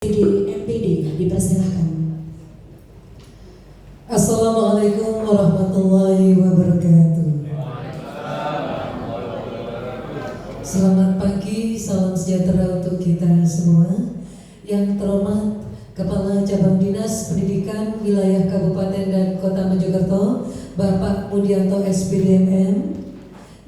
MPD dipersilahkan. Assalamualaikum warahmatullahi wabarakatuh. Selamat pagi, salam sejahtera untuk kita semua. Yang terhormat Kepala Cabang Dinas Pendidikan Wilayah Kabupaten dan Kota Mojokerto, Bapak Mudianto SPDMM.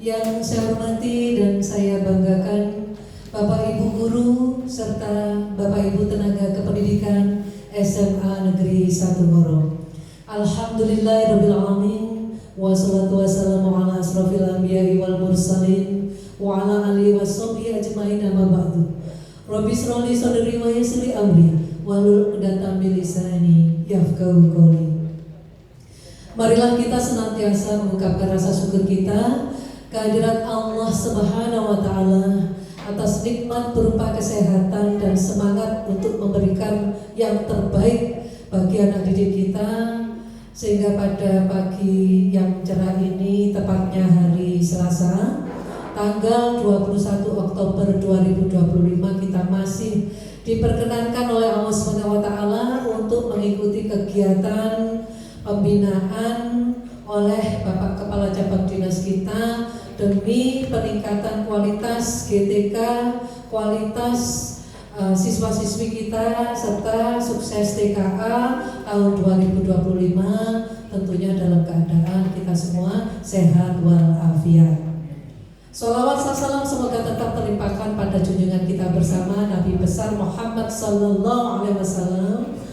Yang saya hormati dan saya banggakan Bapak Ibu Guru serta Bapak Ibu Tenaga Kependidikan SMA Negeri 1 Ngoro. Alhamdulillahirabbil alamin wassalatu wassalamu ala asrofil anbiya'i wal mursalin wa ala alihi washabihi ajmain amma ba'du. Rabbi shrah li sadri wa yassir li amri wahlul 'uqdatam min lisani yafqahu qawli. Marilah kita senantiasa mengungkapkan rasa syukur kita kehadirat Allah Subhanahu wa taala atas nikmat berupa kesehatan dan semangat untuk memberikan yang terbaik bagi anak didik kita, sehingga pada pagi yang cerah ini, tepatnya hari Selasa tanggal 21 Oktober 2025, kita masih diperkenankan oleh Allah Subhanahu wa taala untuk mengikuti kegiatan pembinaan oleh Bapak Kepala Cabang Dinas kita demi peningkatan kualitas GTK, kualitas siswa-siswi kita, serta sukses TKA tahun 2025, tentunya dalam keadaan kita semua sehat walafiat. Sholawat salam semoga tetap terlimpahkan pada junjungan kita bersama Nabi besar Muhammad sallallahu alaihi wasallam.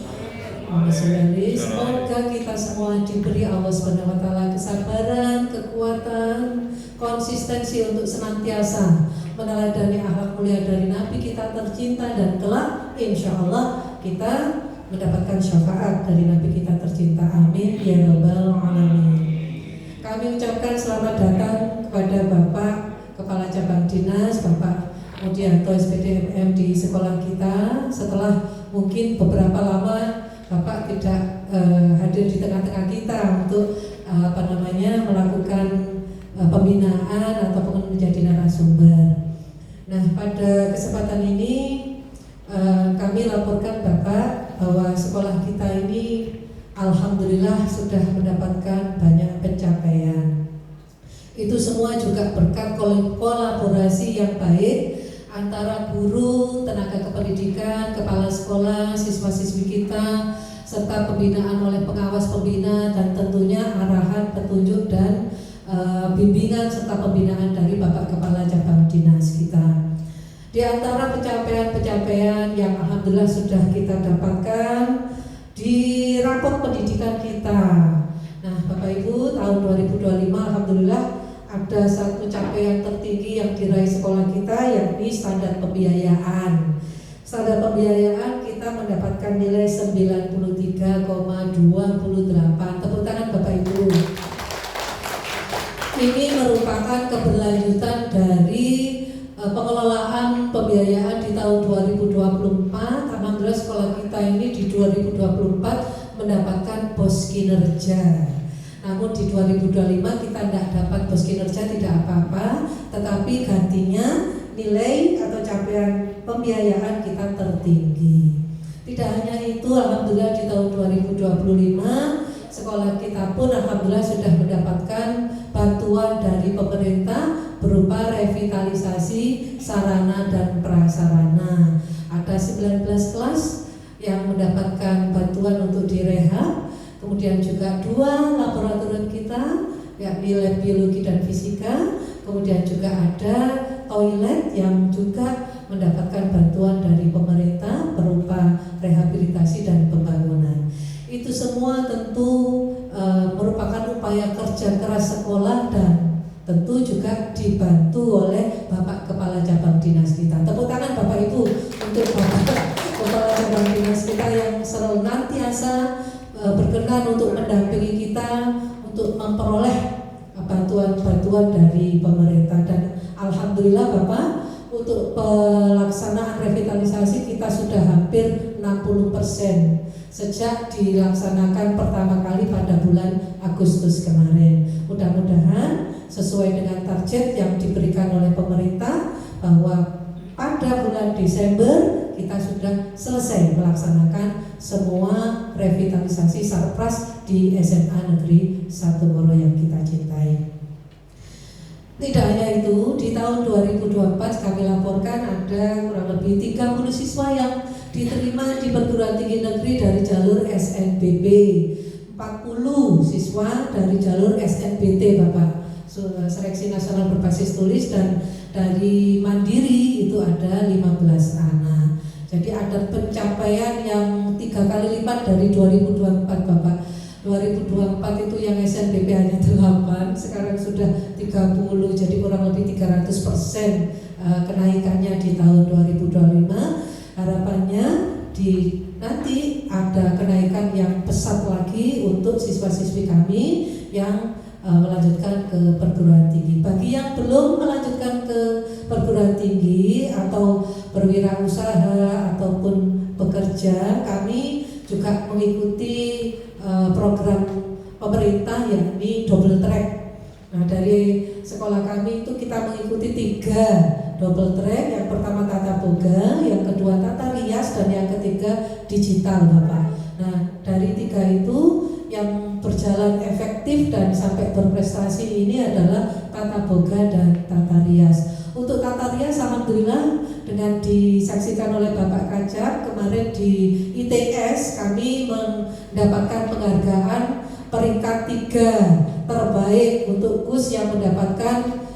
Semoga kita semua diberi Allah Subhanahu wa taala kesabaran, kekuatan, konsistensi untuk senantiasa meneladani akhlak mulia dari Nabi kita tercinta, dan kelak insya Allah kita mendapatkan syafaat dari Nabi kita tercinta. Amin ya rabbal alamin. Kami ucapkan selamat datang kepada Bapak Kepala Cabang Dinas, Bapak Mudianto SPDMM di sekolah kita. Setelah mungkin beberapa lama Bapak tidak hadir di tengah-tengah kita untuk melakukan pembinaan ataupun menjadi narasumber. Nah, pada kesempatan ini kami laporkan Bapak bahwa sekolah kita ini alhamdulillah sudah mendapatkan banyak pencapaian. Itu semua juga berkat kolaborasi yang baik antara guru, tenaga kependidikan, kepala sekolah, siswa-siswi kita, serta pembinaan oleh pengawas pembina, dan tentunya arahan, petunjuk, dan bimbingan serta pembinaan dari Bapak Kepala Cabang Dinas kita. Di antara pencapaian-pencapaian yang alhamdulillah sudah kita dapatkan di rapor pendidikan kita. Nah, Bapak Ibu, tahun 2025 alhamdulillah ada satu capaian tertinggi yang diraih sekolah kita, yakni standar pembiayaan. Standar pembiayaan kita mendapatkan nilai 93,28. Tepuk tangan Bapak Ibu. Ini merupakan keberlanjutan dari pengelolaan pembiayaan di tahun 2024. Alhamdulillah sekolah kita ini di 2024 mendapatkan BOS kinerja. Namun di 2025 kita tidak dapat BOS kinerja, tidak apa-apa, tetapi gantinya nilai atau capaian pembiayaan kita tertinggi. Tidak hanya itu, alhamdulillah di tahun 2025 sekolah kita pun alhamdulillah sudah mendapatkan bantuan dari pemerintah berupa revitalisasi sarana dan prasarana. Ada 19 kelas yang mendapatkan bantuan untuk direhab. Kemudian juga 2 laboratorium kita, yakni lab biologi dan fisika. Kemudian juga ada toilet yang juga mendapatkan bantuan dari pemerintah berupa rehabilitasi dan pembangunan. Itu semua tentu merupakan upaya kerja keras sekolah dan tentu juga dibantu oleh Bapak Kepala Cabang Dinas kita. Tepuk tangan Bapak Ibu untuk Bapak Kepala Cabang Dinas kita yang senantiasa berkenan untuk mendampingi kita untuk memperoleh bantuan-bantuan dari pemerintah. Dan alhamdulillah Bapak, untuk pelaksanaan revitalisasi kita sudah hampir 60% sejak dilaksanakan pertama kali pada bulan Agustus kemarin. Mudah-mudahan sesuai dengan target yang diberikan oleh pemerintah bahwa pada bulan Desember kita sudah selesai melaksanakan semua revitalisasi sarpras di SMA Negeri 1 Ngoro yang kita cintai. Tidak hanya itu, di tahun 2024 kami laporkan ada kurang lebih 30 siswa yang diterima di perguruan tinggi negeri dari jalur SNBP, 40 siswa dari jalur SNBT Bapak, seleksi nasional berbasis tulis, dan dari mandiri itu ada 15 anak. Jadi ada pencapaian yang 3 kali lipat dari 2024 Bapak. 2024 itu yang SNBP hanya 8, sekarang sudah 30, jadi kurang lebih 300% kenaikannya di tahun 2025. Harapannya nanti ada kenaikan yang pesat lagi untuk siswa-siswi kami yang melanjutkan ke perguruan tinggi. Bagi yang belum melanjutkan ke perguruan tinggi atau berwirausaha ataupun bekerja, kami juga mengikuti program pemerintah yakni double track. Nah, dari sekolah kami itu kita mengikuti 3 double track. Yang pertama tata boga, yang kedua tata rias, dan yang ketiga digital Bapak. Nah, dari 3 itu yang berjalan efektif dan sampai berprestasi ini adalah tata boga dan tata rias. Untuk tata rias alhamdulillah dengan disaksikan oleh Bapak Kajak kemarin di ITS, kami mendapatkan penghargaan peringkat 3 terbaik untuk KUS yang mendapatkan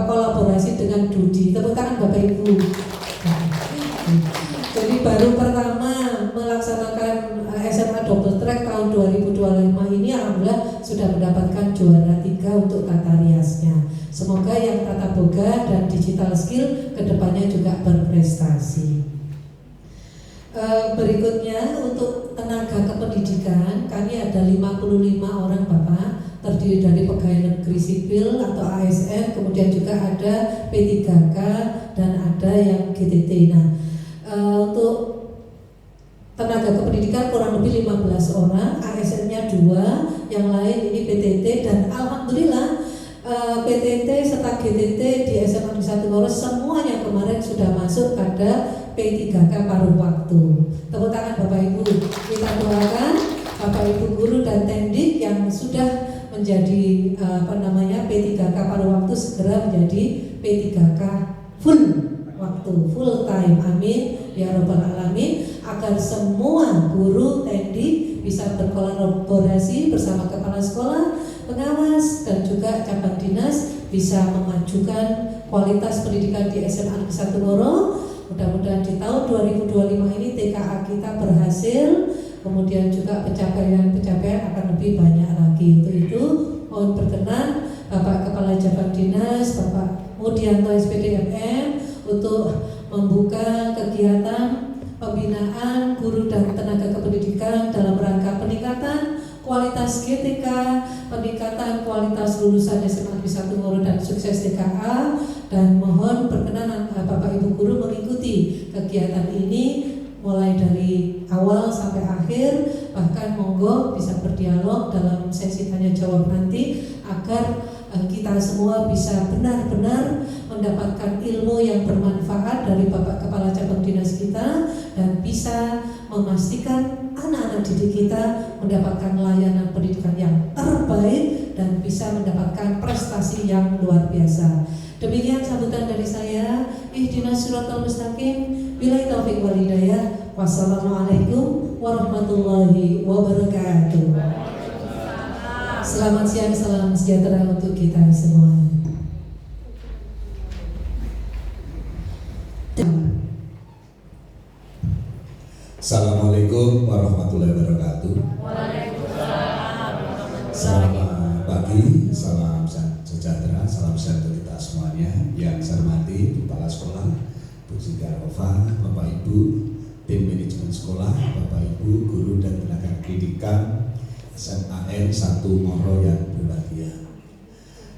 kolaborasi dengan Dudi. Tepuk tangan Bapak Ibu. Jadi baru pertama melaksanakan SMA double track tahun 2025 ini alhamdulillah sudah mendapatkan juara 3 untuk tata riasnya. Semoga yang tata boga dan digital skill kedepannya juga berprestasi. Berikutnya untuk tenaga kependidikan kami ada 55 orang Bapak, terdiri dari pegawai negeri sipil atau ASN, kemudian juga ada P3K dan ada yang GTT. Nah, untuk tenaga kependidikan kurang lebih 15 orang, ASN-nya 2, yang lain ini PTT, dan alhamdulillah PTT serta GTT di SMA Negeri 1 Ngoro semuanya kemarin sudah masuk pada P3K paruh waktu. Tepuk tangan Bapak Ibu. Kita doakan Bapak Ibu guru dan tendik yang sudah menjadi P3K paruh waktu segera menjadi P3K full waktu, full time. Amin ya rabbal alamin. Agar semua guru tendik bisa berkolaborasi bersama kepala sekolah, pengawas, dan juga cabang dinas bisa memajukan kualitas pendidikan di SMA Negeri 1 Ngoro. Mudah-mudahan di tahun 2025 ini TKA kita berhasil, kemudian juga pencapaian akan lebih banyak lagi. Untuk itu mohon berkenan Bapak Kepala Cabang Dinas, Bapak Mudianto SPDMM untuk membuka kegiatan pembinaan guru dan tenaga kependidikan dalam rangka peningkatan kualitas GTK, peningkatan kualitas lulusan SMA Negeri 1 Ngoro dan sukses TKA, dan mohon berkenan Bapak Ibu guru mengikuti kegiatan ini mulai dari awal sampai akhir, bahkan monggo bisa berdialog dalam sesi tanya jawab nanti agar kita semua bisa benar-benar mendapatkan ilmu yang bermanfaat dari Bapak Kepala Cabang Dinas kita dan bisa memastikan anak-anak didik kita mendapatkan layanan pendidikan yang terbaik dan bisa mendapatkan prestasi yang luar biasa. Demikian sambutan dari saya. Ihdinas siratal mustaqim. Billahi taufiq wal hidayah. Wassalamualaikum warahmatullahi wabarakatuh. Selamat siang, salam sejahtera untuk kita semua. Assalamualaikum warahmatullahi wabarakatuh. Selamat pagi, salam sejahtera, salam sehat untuk kita semuanya. Yang saya hormati Kepala Sekolah, Bu Siti Arofah, Bapak Ibu, tim manajemen sekolah, Bapak Ibu, guru dan tenaga pendidikan SMAN 1 Ngoro yang berbahagia.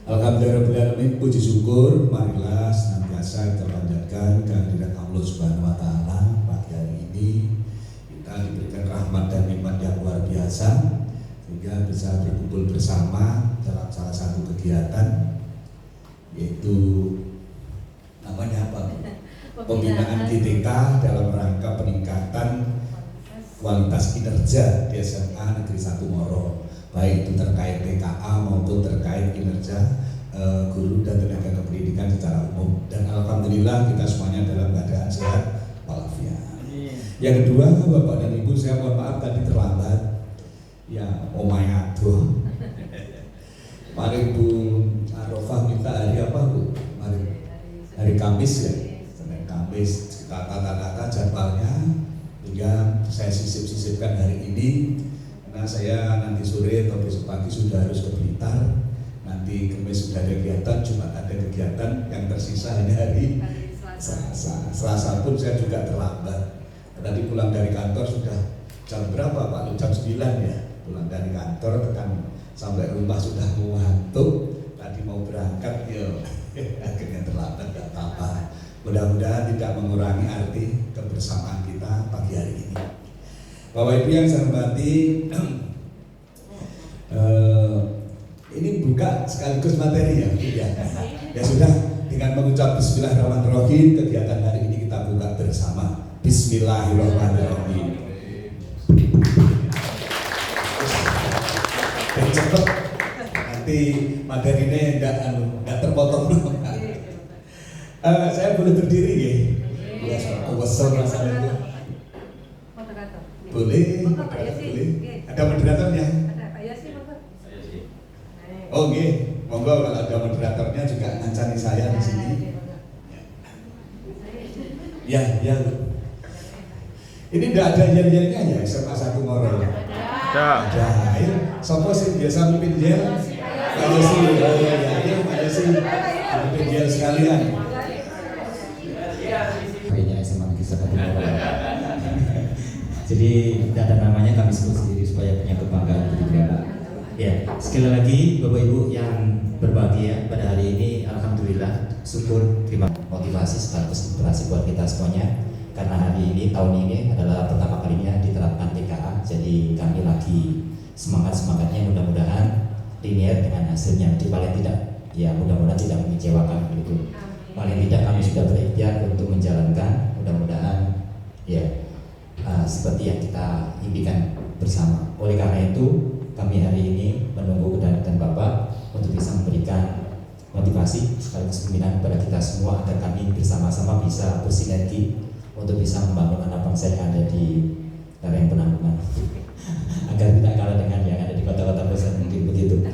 Alhamdulillahirrahmanirrahim, puji syukur, marilah senantiasa kita panjatkan kehadirat Allah Subhanahu wa Ta'ala. Pagi hari ini kita diberikan rahmat dan nikmat yang luar biasa sehingga bisa berkumpul bersama dalam salah satu kegiatan, yaitu namanya apa? pembinaan GTK dalam rangka peningkatan kualitas kinerja di SMA Negeri 1 Ngoro, baik itu terkait TKA maupun terkait kinerja guru dan tenaga kependidikan secara umum. Dan alhamdulillah kita semuanya dalam keadaan sehat walafiat. Yang kedua, Bapak dan Ibu, saya mohon maaf tadi terlambat. Ya, omai aduh. Mari Bu Arofah minta hari apa Bu? Hari Kamis ya, Senin Kamis. Kita tata-tata jadwalnya hingga saya sisip-sisipkan hari ini. Karena saya nanti sore atau besok pagi sudah harus ke Blitar. Nanti Kamis sudah ada kegiatan, Jumat ada kegiatan, yang tersisa hanya hari Selasa. Selasa pun saya juga terlambat. Tadi pulang dari kantor sudah jam berapa Pak? Jam 9 ya. Pulang dari kantor tekan sampai rumah sudah ngantuk. Tadi mau berangkat ya akhirnya terlambat, gak apa-apa. Mudah-mudahan tidak mengurangi arti kebersamaan kita pagi hari ini. Bapak Ibu yang saya hormati, ini buka sekaligus materi ya, ya sudah, dengan mengucap Bismillahirrahmanirrahim, kegiatan hari ini kita buka bersama. Bismillahirrahmanirrahim. Cepet, nanti materinya nggak terpotong dulu. Saya boleh berdiri ya? Ya, aku kesel masalah itu. Boleh, boleh. Ada moderatornya? Oh oke, monggo kalau ada moderatornya juga ngancani saya di sini. Ya, ya. Ini tidak ada yel-yelnya ya SMA 1 Ngoro. Ada. Ayo, sopo sih biasa mimpin yel? Ayo sih, ayo sih, mimpin yel sekalian. Kayaknya SMA Negeri 1 Ngoro. Jadi tidak ada namanya, kami sebut sendiri supaya punya kebanggaan juga. Ya, sekali lagi Bapak Ibu yang berbahagia pada hari ini, alhamdulillah, syukur, terima motivasi sekaligus inspirasi buat kita semuanya. Karena hari ini, tahun ini adalah pertama kalinya diterapkan TKA, jadi kami lagi semangatnya, mudah-mudahan linear dengan hasilnya. Jadi paling tidak, ya mudah-mudahan tidak mengecewakan begitu. Paling tidak kami sudah berikhtiar untuk menjalankan, mudah-mudahan ya seperti yang kita impikan bersama. Oleh karena itu, kami hari ini menunggu kedatangan Bapak untuk bisa memberikan motivasi sekaligus pembinaan kepada kita semua agar kami bersama-sama bisa bersinergi untuk bisa membangun anak bangsa yang ada di lereng penanggungan agar tidak kalah dengan yang ada di kota-kota besar, mungkin begitu.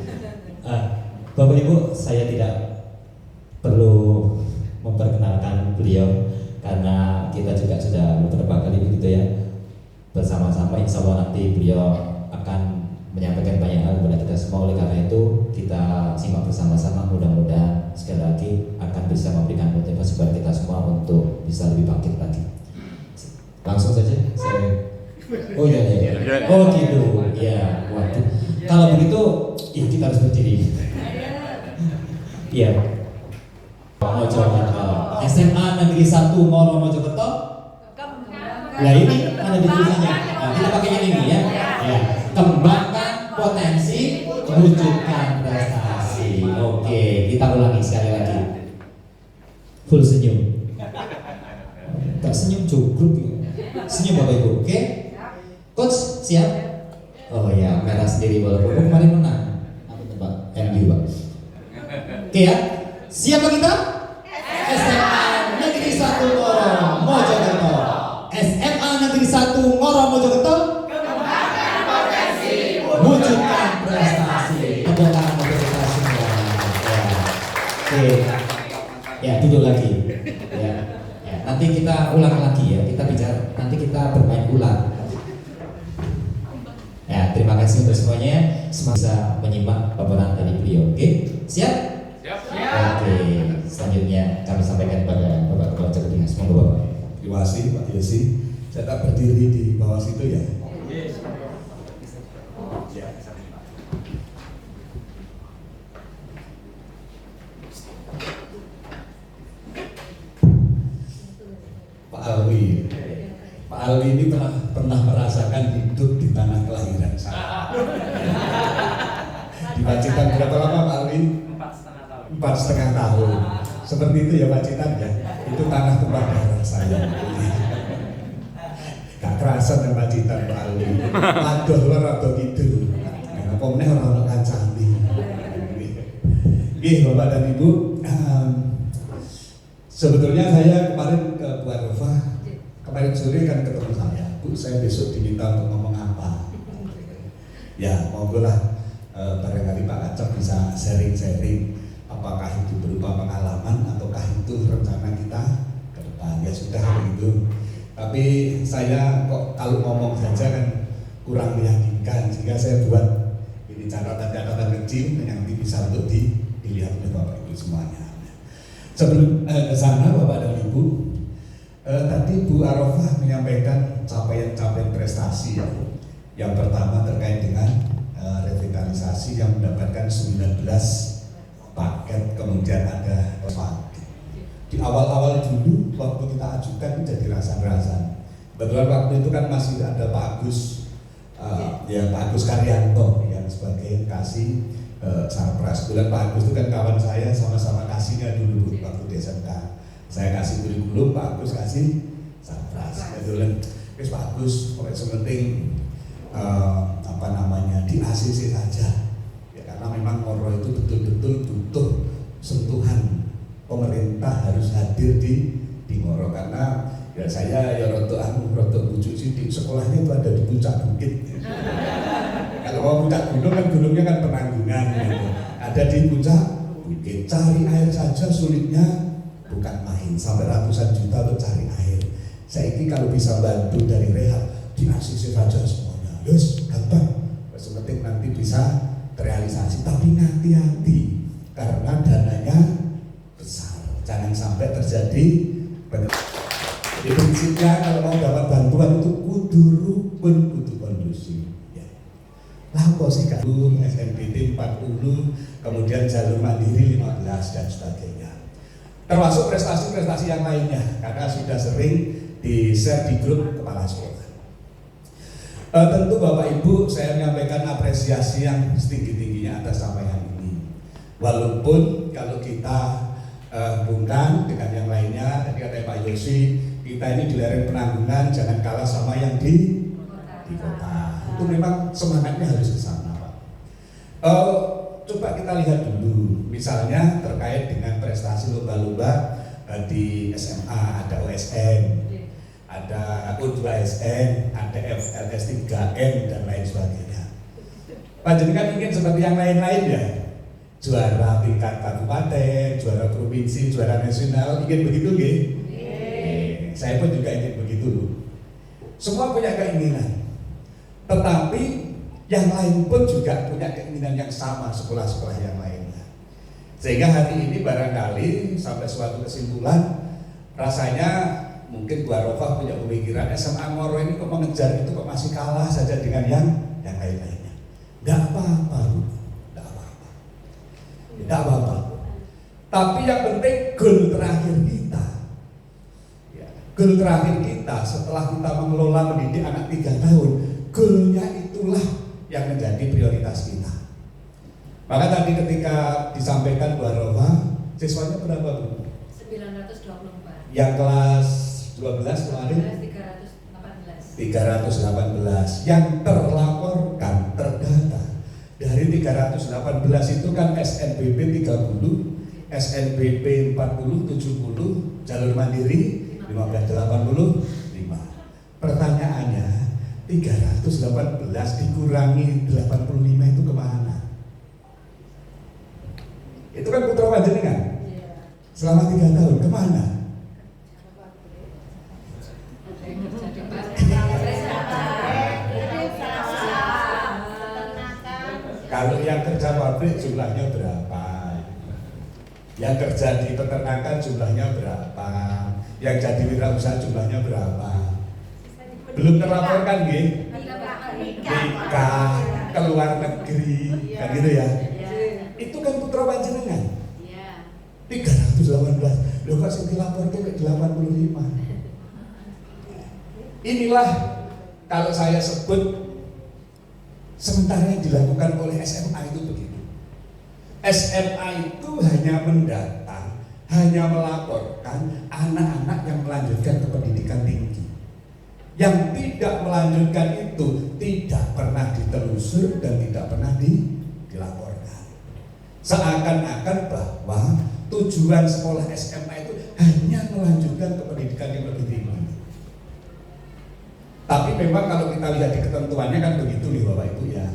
Bapak Ibu, saya tidak perlu memperkenalkan beliau karena kita juga sudah beberapa kali begitu ya bersama-sama. Insya Allah nanti beliau akan menyampaikan banyak hal kepada kita semua. Oleh karena itu kita simak bersama-sama, mudah-mudahan sekali lagi akan bisa memberikan motivasi kepada kita semua untuk bisa lebih bangkit lagi. Langsung saja oh iya, oh gitu ya. Waduh, kalau begitu ya kita harus berdiri. Iya, Mojokerto, SMA Negeri 1 Ngoro Mojokerto. Nah ini ada di tulisannya. Nah, kita pakai yang ini ya. Ya, kembangkan potensi, wujudkan prestasi. Oke, kita ulangi sekali lagi. Full senyum. Gak senyum cukup ya. Senyum Bapak Ibu. Oke. Coach siap? Oh ya, merah sendiri walaupun kemarin menang. Apa tuh Pak? MU Pak. Oke ya. Siapa kita? SMA Negeri 1 Ngoro Mojokerto. SMA Negeri 1 Ngoro Mojokerto. Wujudkan prestasi. Tepuk tangan untuk kita semua. Ya. Oke. Ya, duduk lagi. Ya. Ya, nanti kita ulang lagi ya. Kita bicara, nanti kita bermain ulang. Ya, terima kasih untuk semuanya. Semoga bisa menyimak paparan dari beliau. Oke? Siap? Siap. Oke. Selanjutnya kami sampaikan kepada Bapak Kepala Jabat Dinas. Monggo Bapak. Terima kasih Pak Yosi. Saya tak berdiri di bawah situ ya. Pak Alwi. Pak Alwi ini pernah merasakan hidup di tanah kelahiran saya. Di Pacitan berapa lama Pak Alwi? 4,5 tahun. 4,5 tahun. Seperti itu ya Pacitan ya. Itu tanah tumpah darah saya. Gak kerasa sama Pacitan Pak Ali. Aduh luar atau gitu. Apa meneh orang kancani. Nggih Bapak dan Ibu, sebetulnya saya kemarin ke Bu Arofah, kemarin sore kan ketemu saya. Bu, saya besok diminta untuk ngomong apa? Ya, monggo lah. Barangkali Pak Acap bisa sharing-sharing apakah itu berupa pengalaman ataukah itu rencana kita ke depan. Ya sudah begitu. Tapi saya kok kalau ngomong saja kan kurang meyakinkan, sehingga saya buat ini catatan-catatan kecil yang nanti bisa untuk dilihat oleh Bapak Ibu semuanya. Sebelum ke sana Bapak dan Ibu, tadi Bu Arofah menyampaikan capaian-capaian prestasi ya. Yang pertama terkait dengan revitalisasi yang mendapatkan 19 paket, kemudian ada paket. Di awal-awal dulu waktu kita ajukan jadi rasan-rasan. Kebetulan waktu itu kan masih ada Pak Agus, ya Pak Agus Karyanto yang sebagai kasih sarpras. Kebetulan Pak Agus itu kan kawan saya, sama-sama kasihnya dulu waktu di SMK. Saya kasih kurikulum, Pak Agus kasih sarpras. Kebetulan Pak Agus pokoknya sementing di ACC saja. Ya karena memang Ngoro itu betul-betul butuh sentuhan pemerintah, harus hadir di Ngoro karena ya saya ya rotok bujuk sih di sekolahnya itu ada di puncak bukit. Kalau mau puncak gunung kan gunungnya kan Penanggungan gitu. Ada di puncak bukit, cari air saja sulitnya bukan main, sampai ratusan juta untuk cari air. Saya ini kalau bisa bantu dari rehab di ACC saja semuanya, yes gampang. Sepenting nanti bisa terrealisasi, tapi hati-hati karena dananya besar, jangan sampai terjadi jadi prinsipnya kalau mau dapat bantuan itu kudu rukun, kudu kondusif ya. Lapo sih kan SNBT 40, kemudian jalur mandiri 15 dan sebagainya, termasuk prestasi-prestasi yang lainnya karena sudah sering di-share di grup kepala sekolah. Tentu Bapak Ibu saya menyampaikan apresiasi yang setinggi-tingginya atas capaian ini. Walaupun kalau kita hubungkan dengan yang lainnya, tadi kata Pak Yosi, kita ini di lereng Penanggungan jangan kalah sama yang di kota. Itu memang semangatnya harus ke sana, Pak. Coba kita lihat dulu, misalnya terkait dengan prestasi lomba-lomba di SMA, ada OSN, ada U2SN, ada FLS 3M dan lain sebagainya. Panjenengan ingin seperti yang lain-lain ya, juara tingkat kabupaten, juara provinsi, juara nasional, ingin begitu nggih? Saya pun juga ingin begitu. Semua punya keinginan, tetapi yang lain pun juga punya keinginan yang sama, sekolah-sekolah yang lainnya. Sehingga hari ini barangkali sampai suatu kesimpulan, rasanya mungkin Bu Arofah punya pemikiran SMA Ngoro ini kok mengejar itu kok masih kalah saja dengan yang lain-lainnya. Tidak apa-apa, tidak apa-apa. Tapi yang penting goal terakhir kita, ya, goal terakhir kita setelah kita mengelola mendidik anak 3 tahun, goalnya itulah yang menjadi prioritas kita. Maka tadi ketika disampaikan Bu Arofah, siswanya berapa Bu? 924. Yang kelas 12 kemarin 318 yang terlaporkan terdata dari 318 itu kan SNBP 30, SNBP 40, 70, jalur mandiri 1585. Pertanyaannya 318 dikurangi 85 itu kemana? Itu kan putra panjenengan selama 3 tahun kemana? Kalau yang kerja pabrik jumlahnya berapa? Yang kerja di peternakan jumlahnya berapa? Yang jadi wirausaha jumlahnya berapa? Belum terlaporkan nggih? Nikah, keluar negeri, kan gitu ya? Itu kan putra panjenengan. 318. Loh kok sing dilaporkan ke 85? Inilah kalau saya sebut sementara yang dilakukan oleh SMA itu begitu. SMA itu hanya mendata, hanya melaporkan anak-anak yang melanjutkan ke pendidikan tinggi. Yang tidak melanjutkan itu tidak pernah ditelusur dan tidak pernah dilaporkan. Seakan-akan bahwa tujuan sekolah SMA itu hanya melanjutkan ke pendidikan yang lebih tinggi. Tapi memang kalau kita lihat di ketentuannya kan begitu nih Bapak Ibu ya.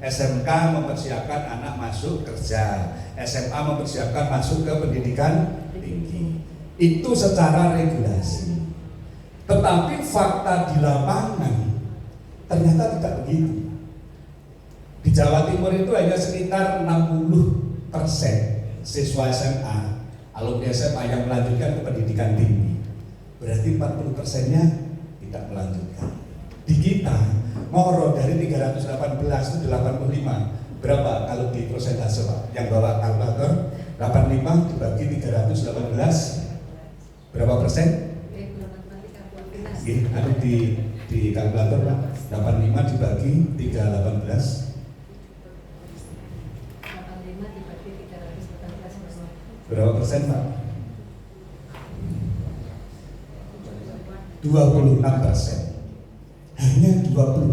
SMK mempersiapkan anak masuk kerja, SMA mempersiapkan masuk ke pendidikan tinggi. Itu secara regulasi. Tetapi fakta di lapangan ternyata tidak begitu. Di Jawa Timur itu hanya sekitar 60% siswa SMA, alumni SMA yang melanjutkan ke pendidikan tinggi. Berarti 40%-nya tidak melanjutkan. Di kita, Moro dari 318 itu 85. Berapa kalau di persentase Pak? Yang bawa kalkulator 85 dibagi 318 berapa persen? Ada di kalkulator Pak. 85 dibagi 318 berapa persen Pak? 26%. Hanya 26%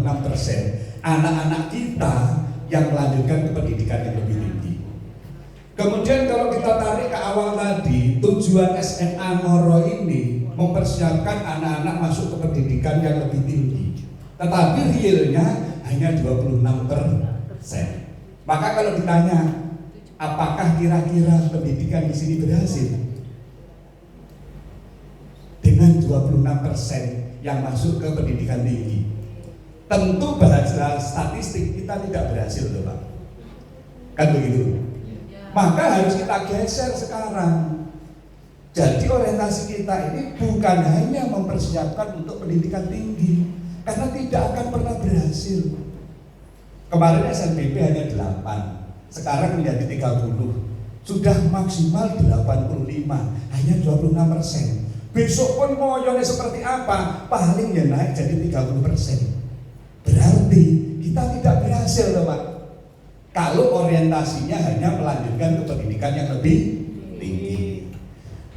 anak-anak kita yang melanjutkan ke pendidikan yang lebih tinggi. Kemudian kalau kita tarik ke awal tadi, tujuan SMA Moro ini mempersiapkan anak-anak masuk ke pendidikan yang lebih tinggi. Tetapi realnya hanya 26%. Maka kalau ditanya, apakah kira-kira pendidikan di sini berhasil? Dengan 26% yang masuk ke pendidikan tinggi, tentu bahasa statistik kita tidak berhasil loh Pak. Kan begitu? Maka harus kita geser sekarang. Jadi orientasi kita ini bukan hanya mempersiapkan untuk pendidikan tinggi, karena tidak akan pernah berhasil. Kemarin SNBP hanya 8, sekarang menjadi 30. Sudah maksimal 85, hanya 26%. Besok pun moyonnya seperti apa, paling ya naik jadi 30%. Berarti kita tidak berhasil loh Pak. Kalau orientasinya hanya melanjutkan ke pendidikan yang lebih tinggi.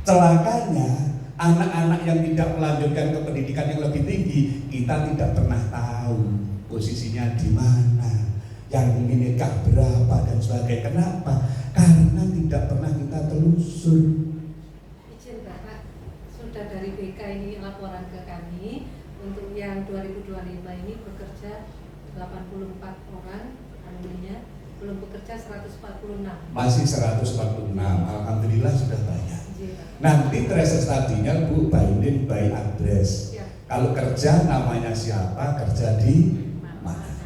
Celakanya anak-anak yang tidak melanjutkan ke pendidikan yang lebih tinggi, kita tidak pernah tahu posisinya di mana, yang menikah berapa dan sebagainya. Kenapa? Karena tidak pernah kita telusur. Dari BK ini laporan ke kami untuk yang 2025 ini bekerja 84 orang alumninya, belum bekerja 146. Masih 146, alhamdulillah sudah banyak. Nanti tracer tadinya Bu binding by address. Kalau kerja namanya siapa, kerja di mana.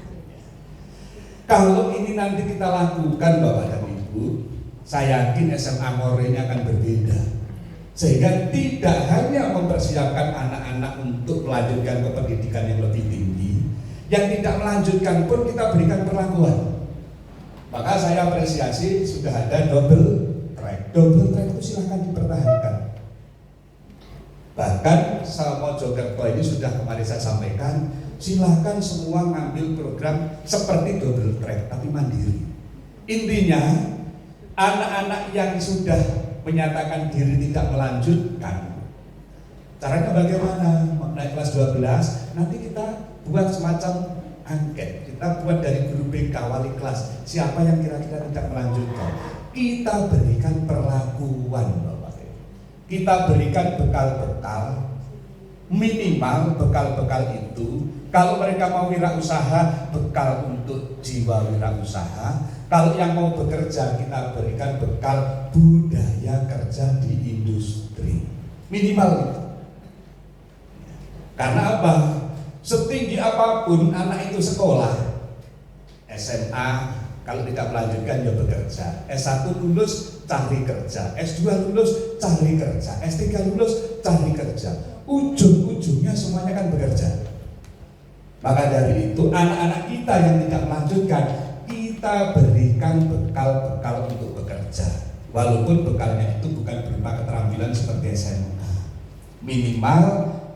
Kalau ini nanti kita lakukan Bapak dan Ibu, saya yakin SMA Moro ini akan berbeda. Sehingga tidak hanya mempersiapkan anak-anak untuk melanjutkan ke pendidikan yang lebih tinggi, yang tidak melanjutkan pun kita berikan perlakuan. Maka saya apresiasi sudah ada double track. Double track itu silahkan dipertahankan. Bahkan sama Mojokerto ini sudah kemarin saya sampaikan, silahkan semua ngambil program seperti double track tapi mandiri. Intinya anak-anak yang sudah menyatakan diri tidak melanjutkan, caranya bagaimana? Naik kelas 12, nanti kita buat semacam angket. Kita buat dari guru BK, wali kelas, siapa yang kira-kira tidak melanjutkan. Kita berikan perlakuan Bapak. Kita berikan bekal-bekal, minimal bekal-bekal itu. Kalau mereka mau wirausaha, bekal untuk jiwa wirausaha. Kalau yang mau bekerja, kita berikan bekal budaya kerja di industri. Minimal itu. Karena apa? Setinggi apapun anak itu sekolah, SMA kalau tidak melanjutkan ya bekerja. S1 lulus cari kerja, S2 lulus cari kerja, S3 lulus cari kerja. Ujung-ujungnya semuanya kan bekerja. Maka dari itu anak-anak kita yang tidak melanjutkan, kita berikan bekal-bekal untuk bekerja. Walaupun bekalnya itu bukan berupa keterampilan seperti SMA. Minimal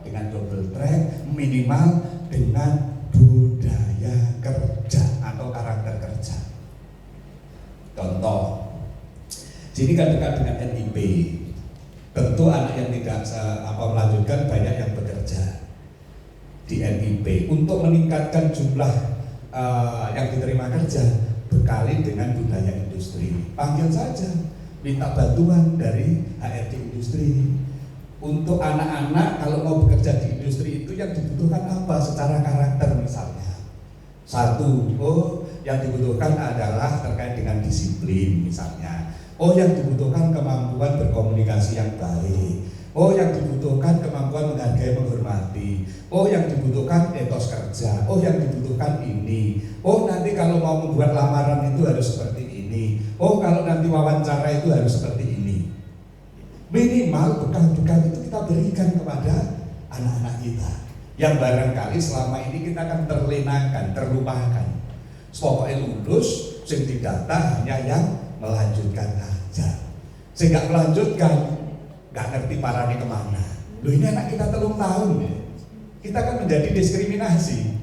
dengan double track, minimal dengan budaya kerja atau karakter kerja. Contoh, sini kan dekat dengan NIP. Tentu anak yang tidak melanjutkan banyak yang bekerja di NIP. Untuk meningkatkan jumlah yang diterima kerja, bekali dengan budaya industri. Panggil saja, minta bantuan dari HRD industri. Untuk anak-anak kalau mau bekerja di industri itu yang dibutuhkan apa secara karakter misalnya. Satu, yang dibutuhkan adalah terkait dengan disiplin misalnya. Yang dibutuhkan kemampuan berkomunikasi yang baik. Yang dibutuhkan kemampuan menghargai, menghormati. Yang dibutuhkan etos kerja. Yang dibutuhkan ini. Nanti kalau mau membuat lamaran itu harus seperti ini. Kalau nanti wawancara itu harus seperti ini. Minimal bekal-bekal itu kita berikan kepada anak-anak kita yang barangkali selama ini kita akan terlenakan, terlupakan. Pokoknya lulus, sing didata hanya yang melanjutkan aja. Sehingga melanjutkan, nggak ngerti parahnya kemana. Loh, ini anak kita 3 tahun ya. Kita kan menjadi diskriminasi.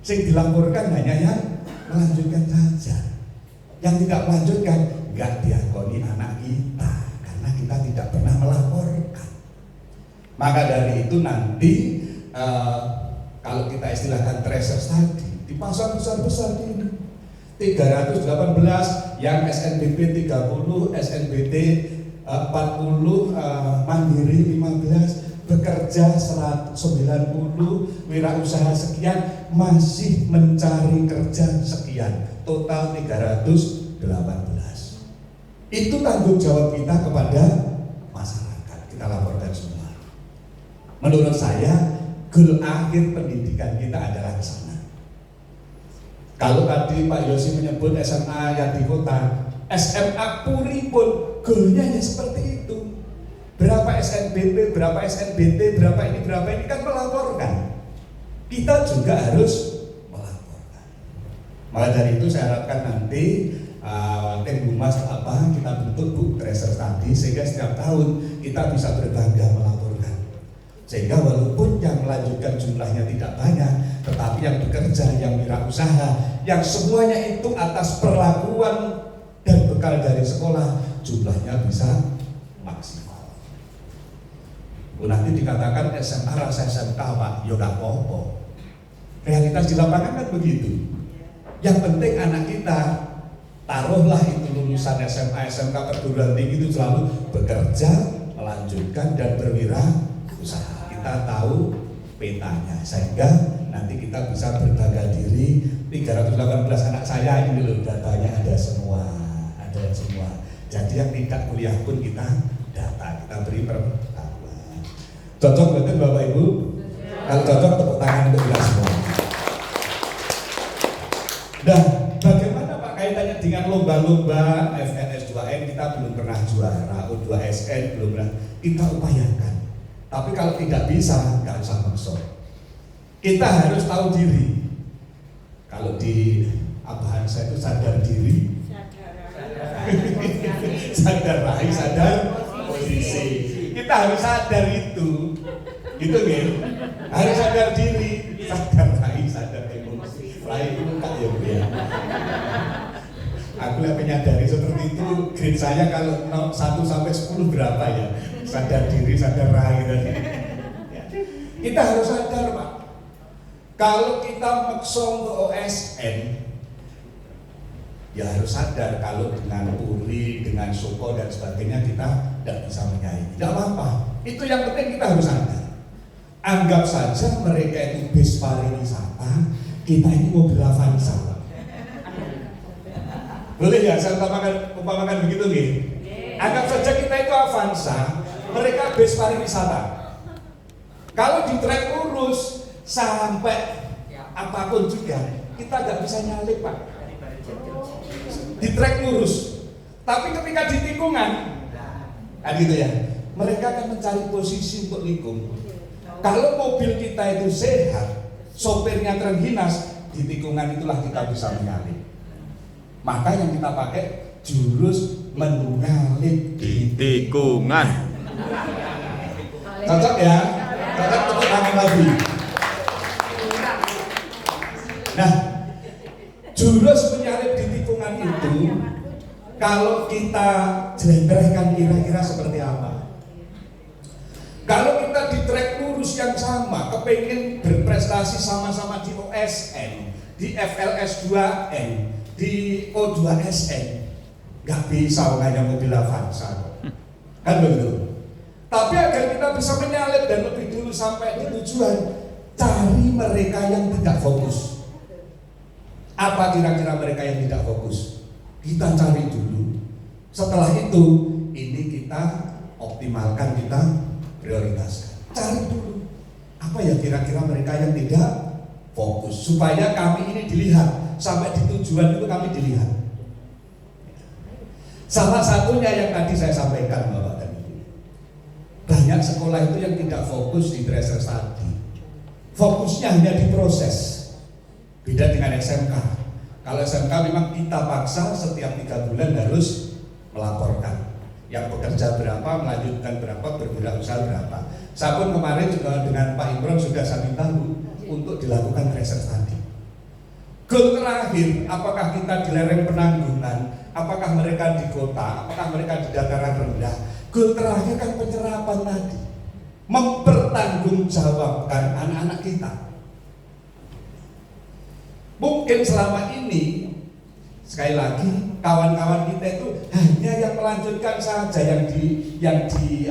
Sing dilaporkan hanya yang melanjutkan saja. Yang tidak melanjutkan nggak diakoni anak kita karena kita tidak pernah melaporkan. Maka dari itu nanti kalau kita istilahkan tracer tadi dipasang besar-besar ini 318 yang SNBP 30, SNBT 40, mandiri 15, bekerja 190, wirausaha sekian, masih mencari kerja sekian, total 318. Itu tanggung jawab kita kepada masyarakat, kita laporkan semua. Menurut saya, goal akhir pendidikan kita adalah ke sana. Kalau tadi Pak Yosi menyebut SMA yang di kota, SMA Puri pun goalnya ya seperti itu. Berapa SNBP, berapa SNBT, berapa ini kan melaporkan. Kita juga harus melaporkan. Maka dari itu saya harapkan nanti tim Humas kita bentuk Bu Tracer tadi sehingga setiap tahun kita bisa berbangga melaporkan. Sehingga walaupun yang melanjutkan jumlahnya tidak banyak, tetapi yang bekerja, yang wirausaha, yang semuanya itu atas perlakuan dan bekal dari sekolah, jumlahnya bisa maksimal. Nanti dikatakan SMA rasa SMK Pak, ya nggak apa-apa. Realitas di lapangan kan begitu. Yang penting anak kita, taruhlah itu lulusan SMA, SMK, perguruan tinggi itu selalu bekerja, melanjutkan dan berwirausaha. Kita tahu petanya, sehingga nanti kita bisa berbangga diri. 318 anak saya ini loh, datanya ada semua. Jadi yang tidak kuliah pun kita data, kita beri pengetahuan. Cocok betul Bapak Ibu? Kalau cocok tepuk tangan untuk kita semua. Nah, bagaimana Pak kaitannya dengan lomba-lomba FNS 2M? Kita belum pernah juara, U2SN belum pernah. Kita upayakan. Tapi kalau tidak bisa, nggak usah maksa. Kita harus tahu diri. Kalau di bahasa itu sadar diri, sadar raih, sadar posisi. Kita harus sadar itu, gitu kan? Harus sadar diri, sadar raih, sadar emosi. Raih itu kak ya. Aku yang menyadari seperti itu, grade saya kalau 1 sampai 10 berapa ya? Sadar diri, sadar raih tadi. Kita harus sadar Pak. Kalau kita maksa untuk OSN, ya harus sadar kalau dengan Puri, dengan Soko dan sebagainya kita tidak bisa menyaingi. Tidak apa-apa. Itu yang penting kita harus sadar. Anggap saja mereka itu bis pariwisata, kita ini mobil Avanza. Boleh ya saya umpamakan begitu nih. Anggap saja kita itu Avanza, mereka bis pariwisata. Kalau di trek lurus sampai apapun juga kita nggak bisa nyalip Pak. Di trek lurus. Tapi ketika di tikungan, kan gitu ya. Mereka akan mencari posisi untuk nikung. Kalau mobil kita itu sehat, sopirnya terengginas, di tikungan itulah kita bisa menyalip. Maka yang kita pakai jurus menyalip di tikungan. Cocok ya? Cocok tepuk tangan lagi. Nah, jurus menyalip di tikungan itu kalau kita jelentrehkan kira-kira seperti apa? fokus yang sama, kepengen berprestasi sama-sama di OSN, di FLS 2N, di O2SN, nggak bisa hanya mobil Avanza, kan begitu. Tapi agar kita bisa menyalip dan lebih dulu sampai di tujuan, cari mereka yang tidak fokus. Apa kira-kira mereka yang tidak fokus? Kita cari dulu. Setelah itu, ini kita optimalkan, kita prioritaskan. Cari dulu. Apa ya kira-kira mereka yang tidak fokus, supaya kami ini dilihat, sampai di tujuan itu kami dilihat. Salah satunya yang tadi saya sampaikan, Bapak dan Ibu, banyak sekolah itu yang tidak fokus di tracer study, fokusnya hanya di proses. Beda dengan SMK. Kalau SMK memang kita paksa setiap 3 bulan harus melaporkan yang bekerja berapa, melanjutkan berapa, berwirausaha berapa. Saya pun kemarin juga dengan Pak Imron sudah saya minta untuk dilakukan tracer study. Goal terakhir, apakah kita di lereng penanggungan, apakah mereka di kota, apakah mereka di dataran rendah. Goal terakhir kan penyerapan tadi, mempertanggungjawabkan anak-anak kita. Mungkin selama ini, sekali lagi, kawan-kawan kita itu hanya yang melanjutkan saja, yang di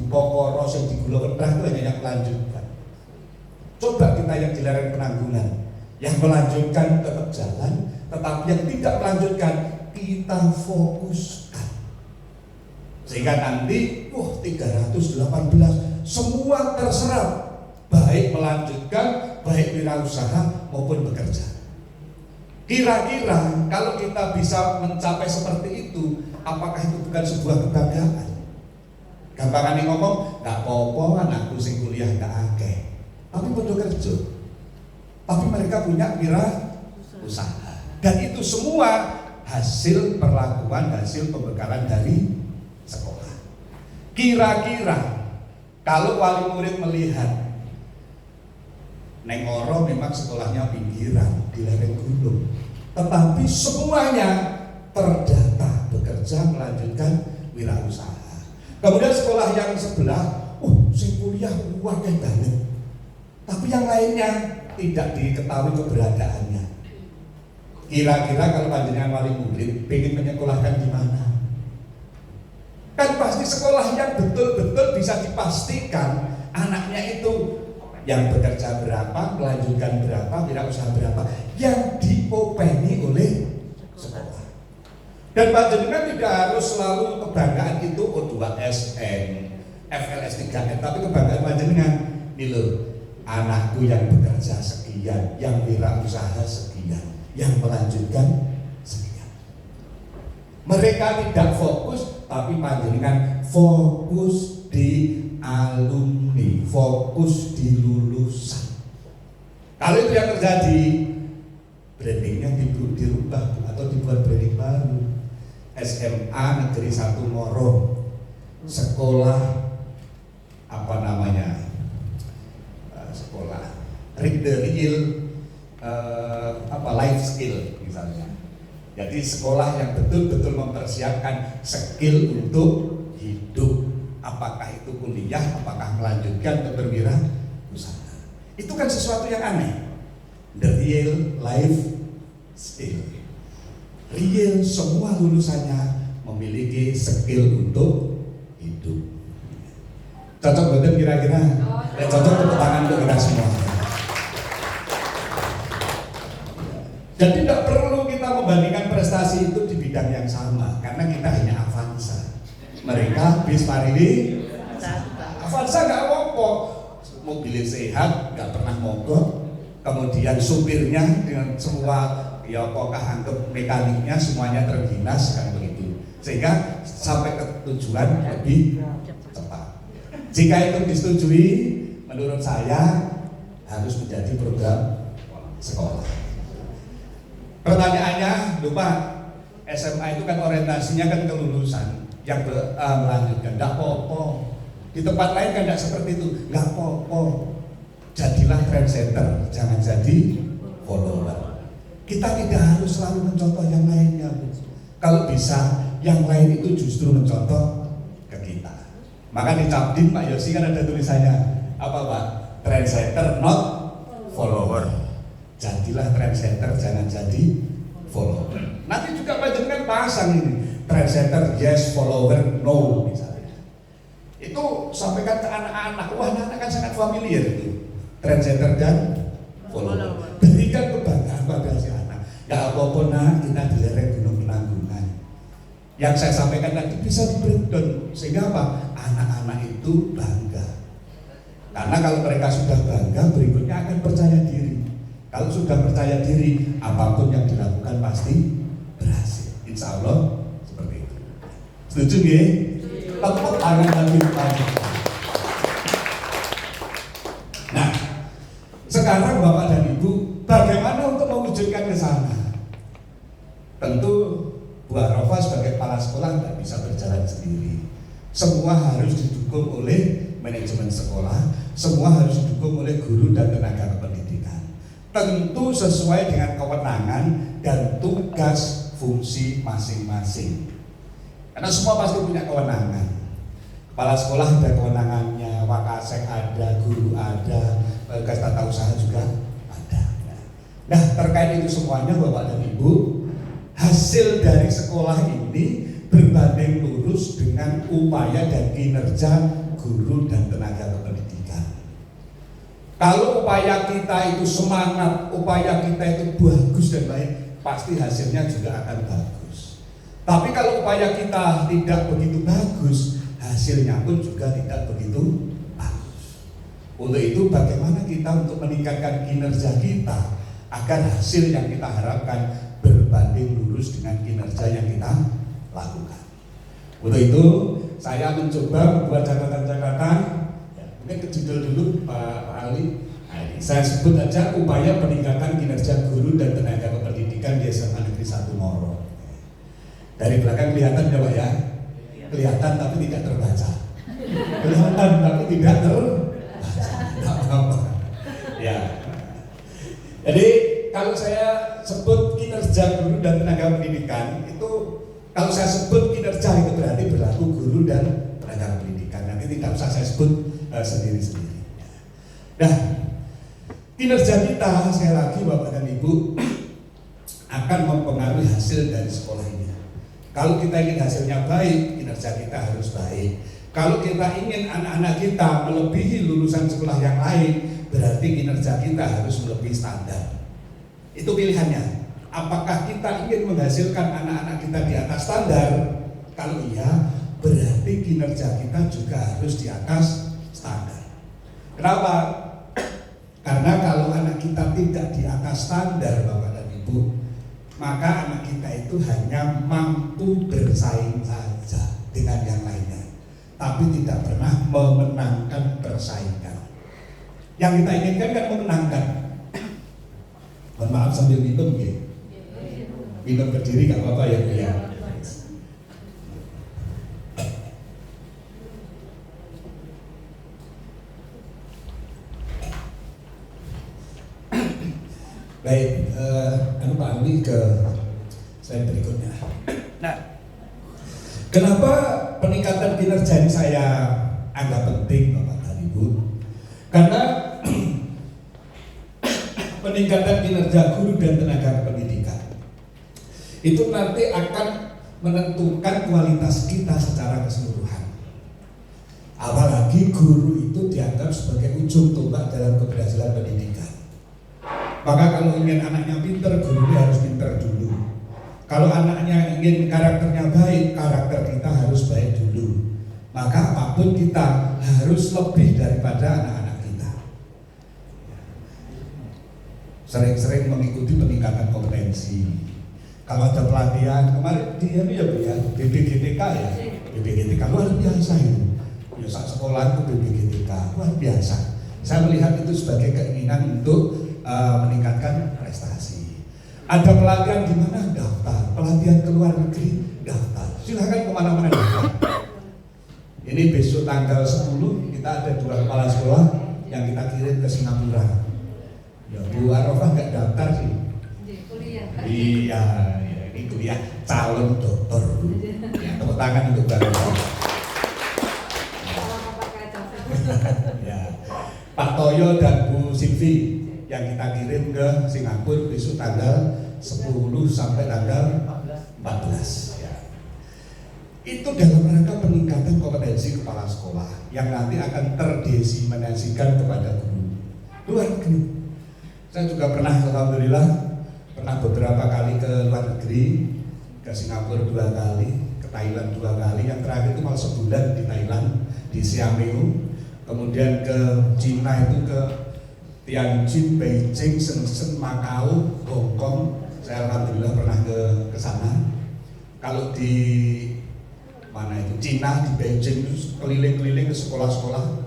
Upokoro, yang di Gula Kedah itu hanya yang melanjutkan. Coba kita yang di lereng penanggungan, yang melanjutkan tetap jalan, tetapi yang tidak melanjutkan kita fokuskan. Sehingga nanti 318 semua terserap, baik melanjutkan, baik wirausaha maupun bekerja. Kira-kira kalau kita bisa mencapai seperti itu, apakah itu bukan sebuah kebanggaan? Gampangan ngomong, gak apa-apa anakku sing kuliah gak akeh, tapi bodoh kerja. Tapi mereka punya wirausaha. Dan itu semua hasil perlakuan, hasil pembekalan dari sekolah. Kira-kira kalau wali murid melihat Neng Oro memang sekolahnya pinggiran di lereng gunung, tetapi semuanya terdata, bekerja, melanjutkan wirausaha. Kemudian sekolah yang sebelah, sing kuliah wakil banget, tapi yang lainnya tidak diketahui keberadaannya. Kira-kira kalau panjenengan wali murid pengen menyekolahkan di mana? Kan pasti sekolah yang betul-betul bisa dipastikan anaknya itu yang bekerja berapa, melanjutkan berapa, wirausaha berapa, yang diopeni oleh sekolah. Dan panjenengan tidak harus selalu kebanggaan itu O2SN, FLS 3N, tapi kebanggaan panjenengan ini loh, anakku yang bekerja sekian, yang wirausaha sekian, yang melanjutkan sekian. Mereka tidak fokus, tapi panjenengan fokus di alumni, fokus di lulusan. Kalau itu yang terjadi, brandingnya dirubah atau dibuat branding baru. SMA Negeri 1 Moro, sekolah sekolah real life skill misalnya. Jadi sekolah yang betul-betul mempersiapkan skill untuk hidup. Apakah itu kuliah, apakah melanjutkan atau berwirausaha. Itu kan sesuatu yang aneh. The real life skill. Real, semua lulusannya memiliki skill untuk hidup. Cocok betul kira-kira? Cocok, tepuk tangan untuk kita semua. Jadi tidak perlu kita membandingkan prestasi itu di bidang yang sama, karena kita hanya Avanza. Mereka bis parili Avanza gak apa-apa, mobilnya sehat, gak pernah mogok, kemudian supirnya dengan semua apakah anggap mekaniknya semuanya terginas kan begitu, sehingga sampai ke tujuan lebih cepat. Jika itu disetujui, menurut saya harus menjadi program sekolah. Pertanyaannya, lupa SMA itu kan orientasinya kan kelulusan. Yang melanjutkan, tidak apa-apa. Di tempat lain kan tidak seperti itu, nggak apa-apa. Jadilah trendsetter, jangan jadi follower. Kita tidak harus selalu mencontoh yang lainnya. Kalau bisa, yang lain itu justru mencontoh ke kita. Maka di Cabdin Pak Yosi kan ada tulisannya, Apa Pak? Trendsetter not follower. Jadilah trendsetter, jangan jadi follower. Nanti juga panjenengan pasang ini trendsetter yes, follower no misalnya. Itu sampaikan ke anak-anak. Wah, anak-anak kan sangat familiar itu. Trendsetter dan follower. Berikan kebanggaan pada si anak. Ya apapun nak, kita di lereng Gunung Penanggungan. Yang saya sampaikan tadi bisa di breakdown sehingga apa? Anak-anak itu bangga. Karena kalau mereka sudah bangga, berikutnya akan percaya diri. Kalau sudah percaya diri, apapun yang dilakukan pasti berhasil. Insya Allah seperti itu. Setuju ya? Tepuk tangan lagi. Nah, sekarang Bapak dan Ibu, bagaimana untuk mewujudkan ke sana? Tentu Bu Arafah sebagai kepala sekolah tidak bisa berjalan sendiri. Semua harus didukung oleh manajemen sekolah, semua harus didukung oleh guru dan tenaga kependidikan. Tentu sesuai dengan kewenangan dan tugas fungsi masing-masing. Karena semua pasti punya kewenangan. Kepala sekolah ada kewenangannya, wakasek ada, guru ada, petugas tata usaha juga ada. Nah, terkait itu semuanya Bapak dan Ibu, hasil dari sekolah ini berbanding lurus dengan upaya dan kinerja guru dan tenaga kependidikan. Kalau upaya kita itu semangat, upaya kita itu bagus dan baik, pasti hasilnya juga akan bagus. Tapi kalau upaya kita tidak begitu bagus, hasilnya pun juga tidak begitu bagus. Untuk itu bagaimana kita untuk meningkatkan kinerja kita agar hasil yang kita harapkan berbanding lurus dengan kinerja yang kita lakukan. Untuk itu saya mencoba membuat catatan-catatan, ya, mungkin ke judul dulu Pak Ali. Nah, ini saya sebut aja upaya peningkatan kinerja guru dan tenaga kependidikan di SMA Negeri 1 Moro. Dari belakang kelihatan ya Pak ya? Kelihatan tapi tidak terbaca. Kelihatan tapi tidak terbaca. Tidak apa-apa. Ya. Jadi kalau saya sebut kinerja guru dan tenaga pendidikan itu, kalau saya sebut kinerja itu berarti berlaku guru dan tenaga pendidikan. Nanti tidak usah saya sebut sendiri-sendiri. Nah, kinerja kita sekali lagi Bapak dan Ibu akan mempengaruhi hasil dari sekolah ini. Kalau kita ingin hasilnya baik, kinerja kita harus baik. Kalau kita ingin anak-anak kita melebihi lulusan sekolah yang lain, berarti kinerja kita harus melebihi standar. Itu pilihannya. Apakah kita ingin menghasilkan anak-anak kita di atas standar? Kalau iya, berarti kinerja kita juga harus di atas standar. Kenapa? Karena kalau anak kita tidak di atas standar Bapak dan Ibu, maka anak kita itu hanya mampu bersaing saja dengan yang lainnya, tapi tidak pernah memenangkan persaingan. Yang kita inginkan kan memenangkan. Mohon maaf sambil minum ya. Minum berdiri gak apa-apa ya Bu ya. Baik, Pak Ali ke slide berikutnya. Nah, kenapa peningkatan kinerja ini saya anggap penting Bapak dan Ibu? Karena peningkatan kinerja guru dan tenaga pendidikan itu nanti akan menentukan kualitas kita secara keseluruhan. Apalagi guru itu dianggap sebagai ujung tombak dalam keberhasilan pendidikan. Maka kalau ingin anaknya pinter, gurunya harus pinter dulu. Kalau anaknya ingin karakternya baik, karakter kita harus baik dulu. Maka apapun kita harus lebih daripada anak-anak kita. Sering-sering mengikuti peningkatan kompetensi. Kalau ada pelatihan, kemarin dia ya Bu ya, BPGTK ya, BPGTK luar biasa itu. Ya saat sekolah itu BPGTK luar biasa. Saya melihat itu sebagai keinginan untuk meningkatkan prestasi. Ada pelatihan di mana daftar, pelatihan ke luar negeri daftar. Silahkan kemana-mana daftar. Ini besok tanggal 10 kita ada 2 kepala sekolah yang kita kirim ke Singapura. Ya Bu Arafah nggak daftar sih. Iya, ini kuliah calon dokter. Ya, tepuk tangan untuk Bu Arafah. Ya. Toyo dan Bu Silvi yang kita kirim ke Singapura besok tanggal 10 sampai tanggal 14 ya. Itu dalam rangka peningkatan kompetensi kepala sekolah yang nanti akan terdiseminasikan kepada guru luar negeri. Saya juga pernah, alhamdulillah, pernah beberapa kali ke luar negeri, ke Singapura 2 kali, ke Thailand 2 kali, yang terakhir itu malah sebulan di Thailand, di Siameo, kemudian ke Cina itu ke Tianjin, Beijing, Shenzhen, Macau, Hong Kong. Saya alhamdulillah pernah ke sana. Kalau di mana itu Cina, di Beijing itu keliling-keliling ke sekolah-sekolah.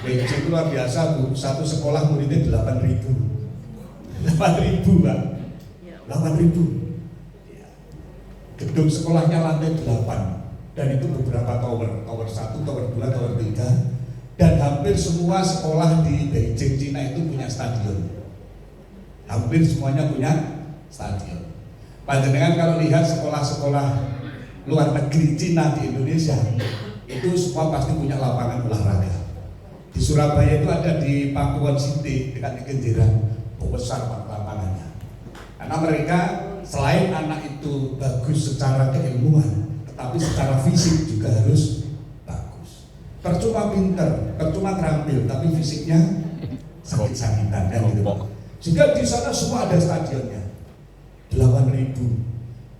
Beijing itu luar biasa Bu, satu sekolah muridnya 8.000 Pak, 8.000. Gedung sekolahnya lantai 8 dan itu beberapa tower 1, tower 2, tower 3, dan hampir semua sekolah di Beijing Cina itu punya stadion. Hampir semuanya punya stadion. Panjenengan kalau lihat sekolah-sekolah luar negeri Cina di Indonesia itu semua pasti punya lapangan olahraga. Di Surabaya itu ada di Pakuwon City dekat Kenjeran, besar lapangannya. Karena mereka selain anak itu bagus secara keilmuan, tetapi secara fisik juga harus bagus. Percuma pinter, percuma terampil, tapi fisiknya sakit-sakitan kan gitu. Sehingga di sana semua ada stadionnya, 8.000.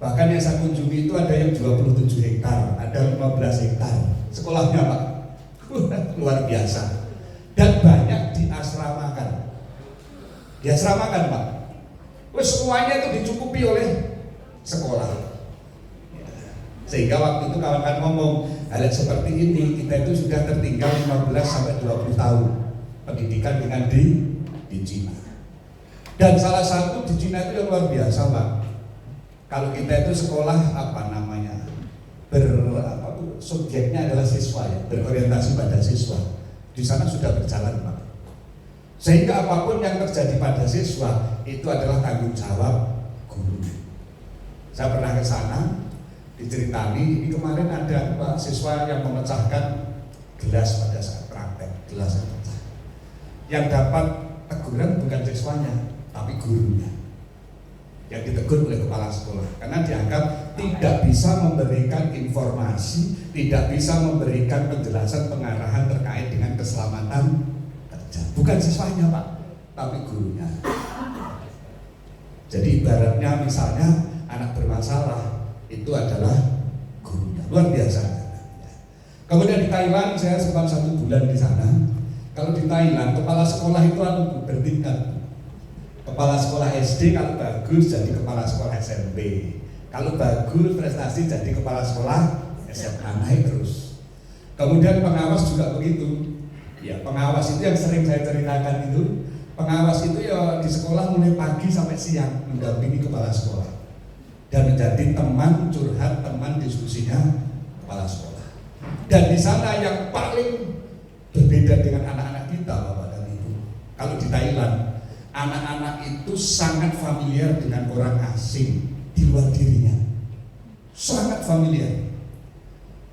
Bahkan yang saya kunjungi itu ada yang 27 hektar, ada 15 hektar. Sekolahnya Pak, luar biasa. Dan banyak diasramakan. Diasramakan Pak. Semuanya itu dicukupi oleh sekolah. Sehingga waktu itu kawan-kawan ngomong, hal seperti ini kita itu sudah tertinggal 15 sampai 20 tahun pendidikan dengan di Cina. Dan salah satu di Cina itu yang luar biasa Pak. Kalau kita itu sekolah subjeknya adalah siswa ya, berorientasi pada siswa. Di sana sudah berjalan Pak. Sehingga apapun yang terjadi pada siswa itu adalah tanggung jawab guru. Saya pernah ke sana, diceritani, ini kemarin ada Pak siswa yang memecahkan gelas pada saat praktek, gelas yang pecah. Yang dapat teguran bukan siswanya, tapi gurunya. Yang ditegur oleh kepala sekolah karena dianggap tidak bisa memberikan informasi, tidak bisa memberikan penjelasan pengarahan terkait dengan keselamatan kerja. Bukan siswanya Pak, tapi gurunya. Jadi ibaratnya misalnya anak bermasalah itu adalah gurunya. Luar biasa. Kemudian di Thailand saya sempat 1 bulan di sana. Kalau di Thailand kepala sekolah itu bertingkat. Kepala sekolah SD kalau bagus jadi kepala sekolah SMP. Kalau bagus prestasi jadi kepala sekolah SMA, naik terus. Kemudian pengawas juga begitu. Ya, pengawas itu yang sering saya ceritakan itu. Pengawas itu ya di sekolah mulai pagi sampai siang mendampingi kepala sekolah dan menjadi teman curhat, teman diskusinya kepala sekolah. Dan di sana yang paling berbeda dengan anak-anak kita Bapak dan Ibu. Kalau di Thailand anak-anak itu sangat familiar dengan orang asing di luar dirinya, sangat familiar.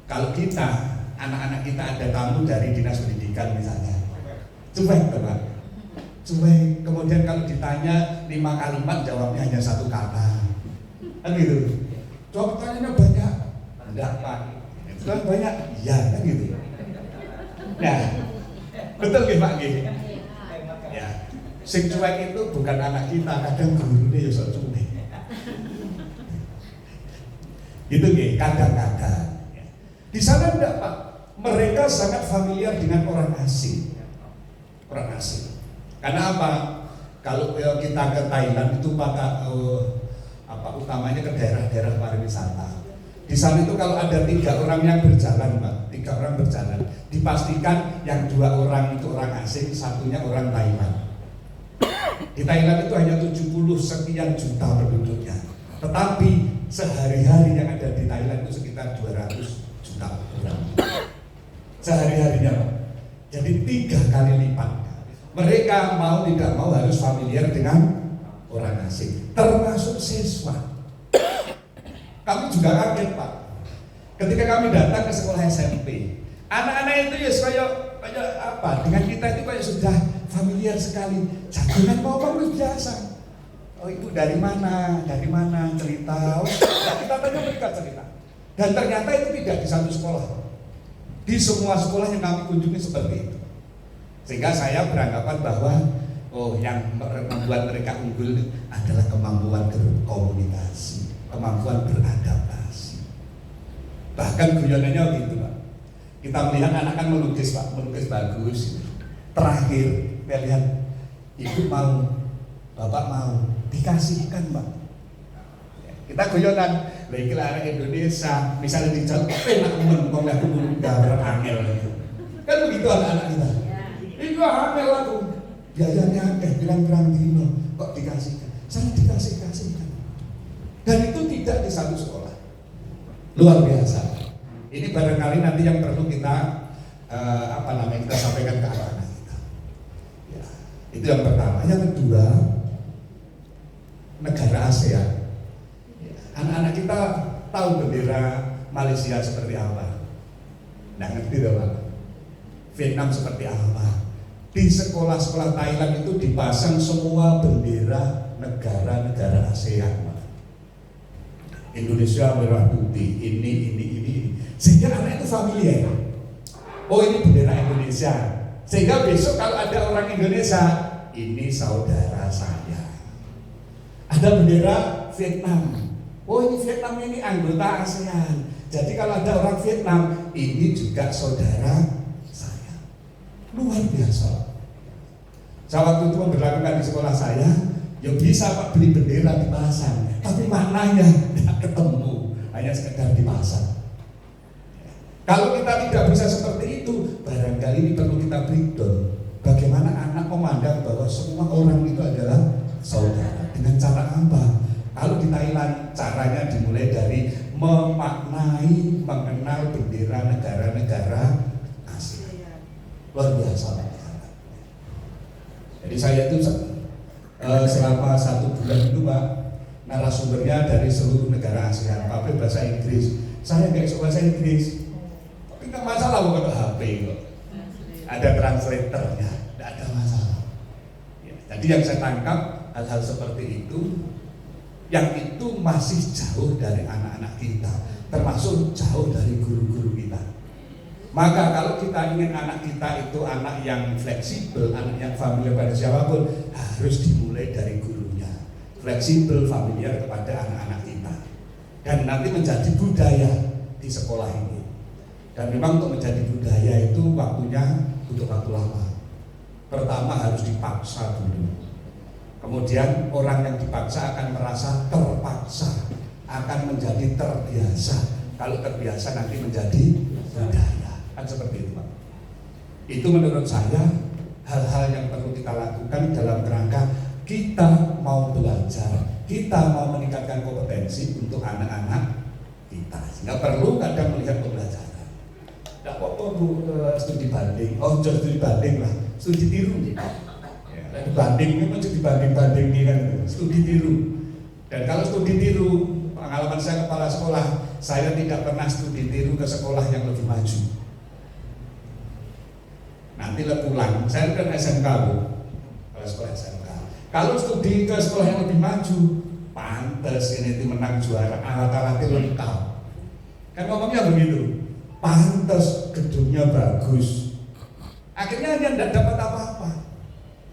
Kalau kita, anak-anak kita ada tamu dari dinas pendidikan misalnya, cuek Bapak, cuek. Kemudian kalau ditanya 5 kalimat jawabnya hanya 1 kata, kan gitu. Coba pertanyaannya banyak, enggak Pak, itu kan banyak, iya kan gitu. Nah, betul nggih Pak nggih? Ya. Sing cuek itu bukan anak kita, kadang gurunya ya sok cuek. Gitu nggih, kadang-kadang. Di sana enggak Pak, mereka sangat familiar dengan orang asing. Orang asing. Karena apa? Kalau kita ke Thailand itu utamanya ke daerah-daerah pariwisata. Di sana itu kalau ada 3 orang yang berjalan Pak, 3 orang berjalan, dipastikan yang 2 orang itu orang asing, satunya orang Thailand. Di Thailand itu hanya 70 sekian juta penduduknya, tetapi sehari-hari yang ada di Thailand itu sekitar 200 juta orang. Sehari-harinya, jadi 3 kali lipat. Mereka mau tidak mau harus familiar dengan orang asing, termasuk siswa. Kami juga kaget Pak, ketika kami datang ke sekolah SMP, anak-anak itu ya kayak apa? Dengan kita itu kayak sudah familiar sekali. Jagungan ngomong luar biasa. Oh ibu dari mana cerita. Oh, kita tanya mereka cerita. Dan ternyata itu tidak di satu sekolah. Di semua sekolah yang kami kunjungi seperti itu. Sehingga saya beranggapan bahwa yang membuat mereka unggul adalah kemampuan berkomunikasi, kemampuan beradaptasi. Bahkan guyonannya gitu Pak. Kita melihat anak kan melukis Pak, melukis bagus. Terakhir, kita lihat ibu mau, bapak mau dikasihkan Pak. Kita guyonan, lagi anak Indonesia, misalnya di jalan, enak menengkong aku gambar angel. Kan begitu anak-anak kita. Itu angel aku. Biayanya akeh, bilang-bilang dino, kok dikasihkan? Saya dikasihkan. Dan itu tidak di satu sekolah. Luar biasa. Ini barangkali nanti yang perlu kita kita sampaikan ke anak-anak kita. Ya, itu yang pertama. Yang kedua, negara ASEAN. Anak-anak kita tahu bendera Malaysia seperti apa. Nggak ngerti dong Pak. Vietnam seperti apa. Di sekolah-sekolah Thailand itu dipasang semua bendera negara-negara ASEAN Pak. Indonesia merah putih, ini. Sehingga anak itu familiar. Oh ini bendera Indonesia. Sehingga besok kalau ada orang Indonesia, ini saudara saya. Ada bendera Vietnam. Oh ini Vietnam ini anggota ASEAN. Jadi kalau ada orang Vietnam, ini juga saudara saya. Luar biasa. Saya waktu itu memberlakukan di sekolah saya, ya bisa Pak beli bendera dipasang, tapi maknanya tidak ketemu, hanya sekedar dipasang. Kalau kita tidak bisa seperti itu, barangkali ini perlu kita breakdown. Bagaimana anak memandang bahwa semua orang itu adalah saudara. Dengan cara apa? Kalau di Thailand caranya dimulai dari memaknai, mengenal bendera negara-negara ASEAN. Luar biasa Pak. Jadi saya itu selama 1 bulan itu Pak, narasumbernya dari seluruh negara ASEAN, pakai bahasa Inggris. Saya nggak bisa bahasa Inggris, tapi nggak masalah bukan HP kok. Ada translatornya, tidak ada masalah. Ya, jadi yang saya tangkap hal-hal seperti itu, yang itu masih jauh dari anak-anak kita, termasuk jauh dari guru-guru kita. Maka kalau kita ingin anak kita itu anak yang fleksibel, anak yang familiar pada siapapun, harus dimulai dari gurunya. Fleksibel, familiar kepada anak-anak kita. Dan nanti menjadi budaya di sekolah ini. Dan memang untuk menjadi budaya itu waktunya butuh waktu lama. Pertama harus dipaksa dulu. Kemudian orang yang dipaksa akan merasa terpaksa, akan menjadi terbiasa. Kalau terbiasa nanti menjadi budaya. Kan seperti itu Pak. Itu menurut saya hal-hal yang perlu kita lakukan dalam kerangka kita mau belajar, kita mau meningkatkan kompetensi untuk anak-anak kita. Sehingga perlu kadang melihat pembelajaran. Tidak apa-apa Bu, studi banding. Oh jangan studi banding lah, studi tiru. Ya, banding ini macam dibanding-banding nih kan, studi tiru. Dan kalau studi tiru, pengalaman saya kepala sekolah, saya tidak pernah studi tiru ke sekolah yang lebih maju. Nanti pulang, saya kan SMK Bu, kalau sekolah SMK. Kalau studi ke sekolah yang lebih maju, pantes ini menang juara, alat-alatnya lengkap. Kan ngomongnya begitu, pantes gedungnya bagus. Akhirnya dia tidak dapat apa-apa.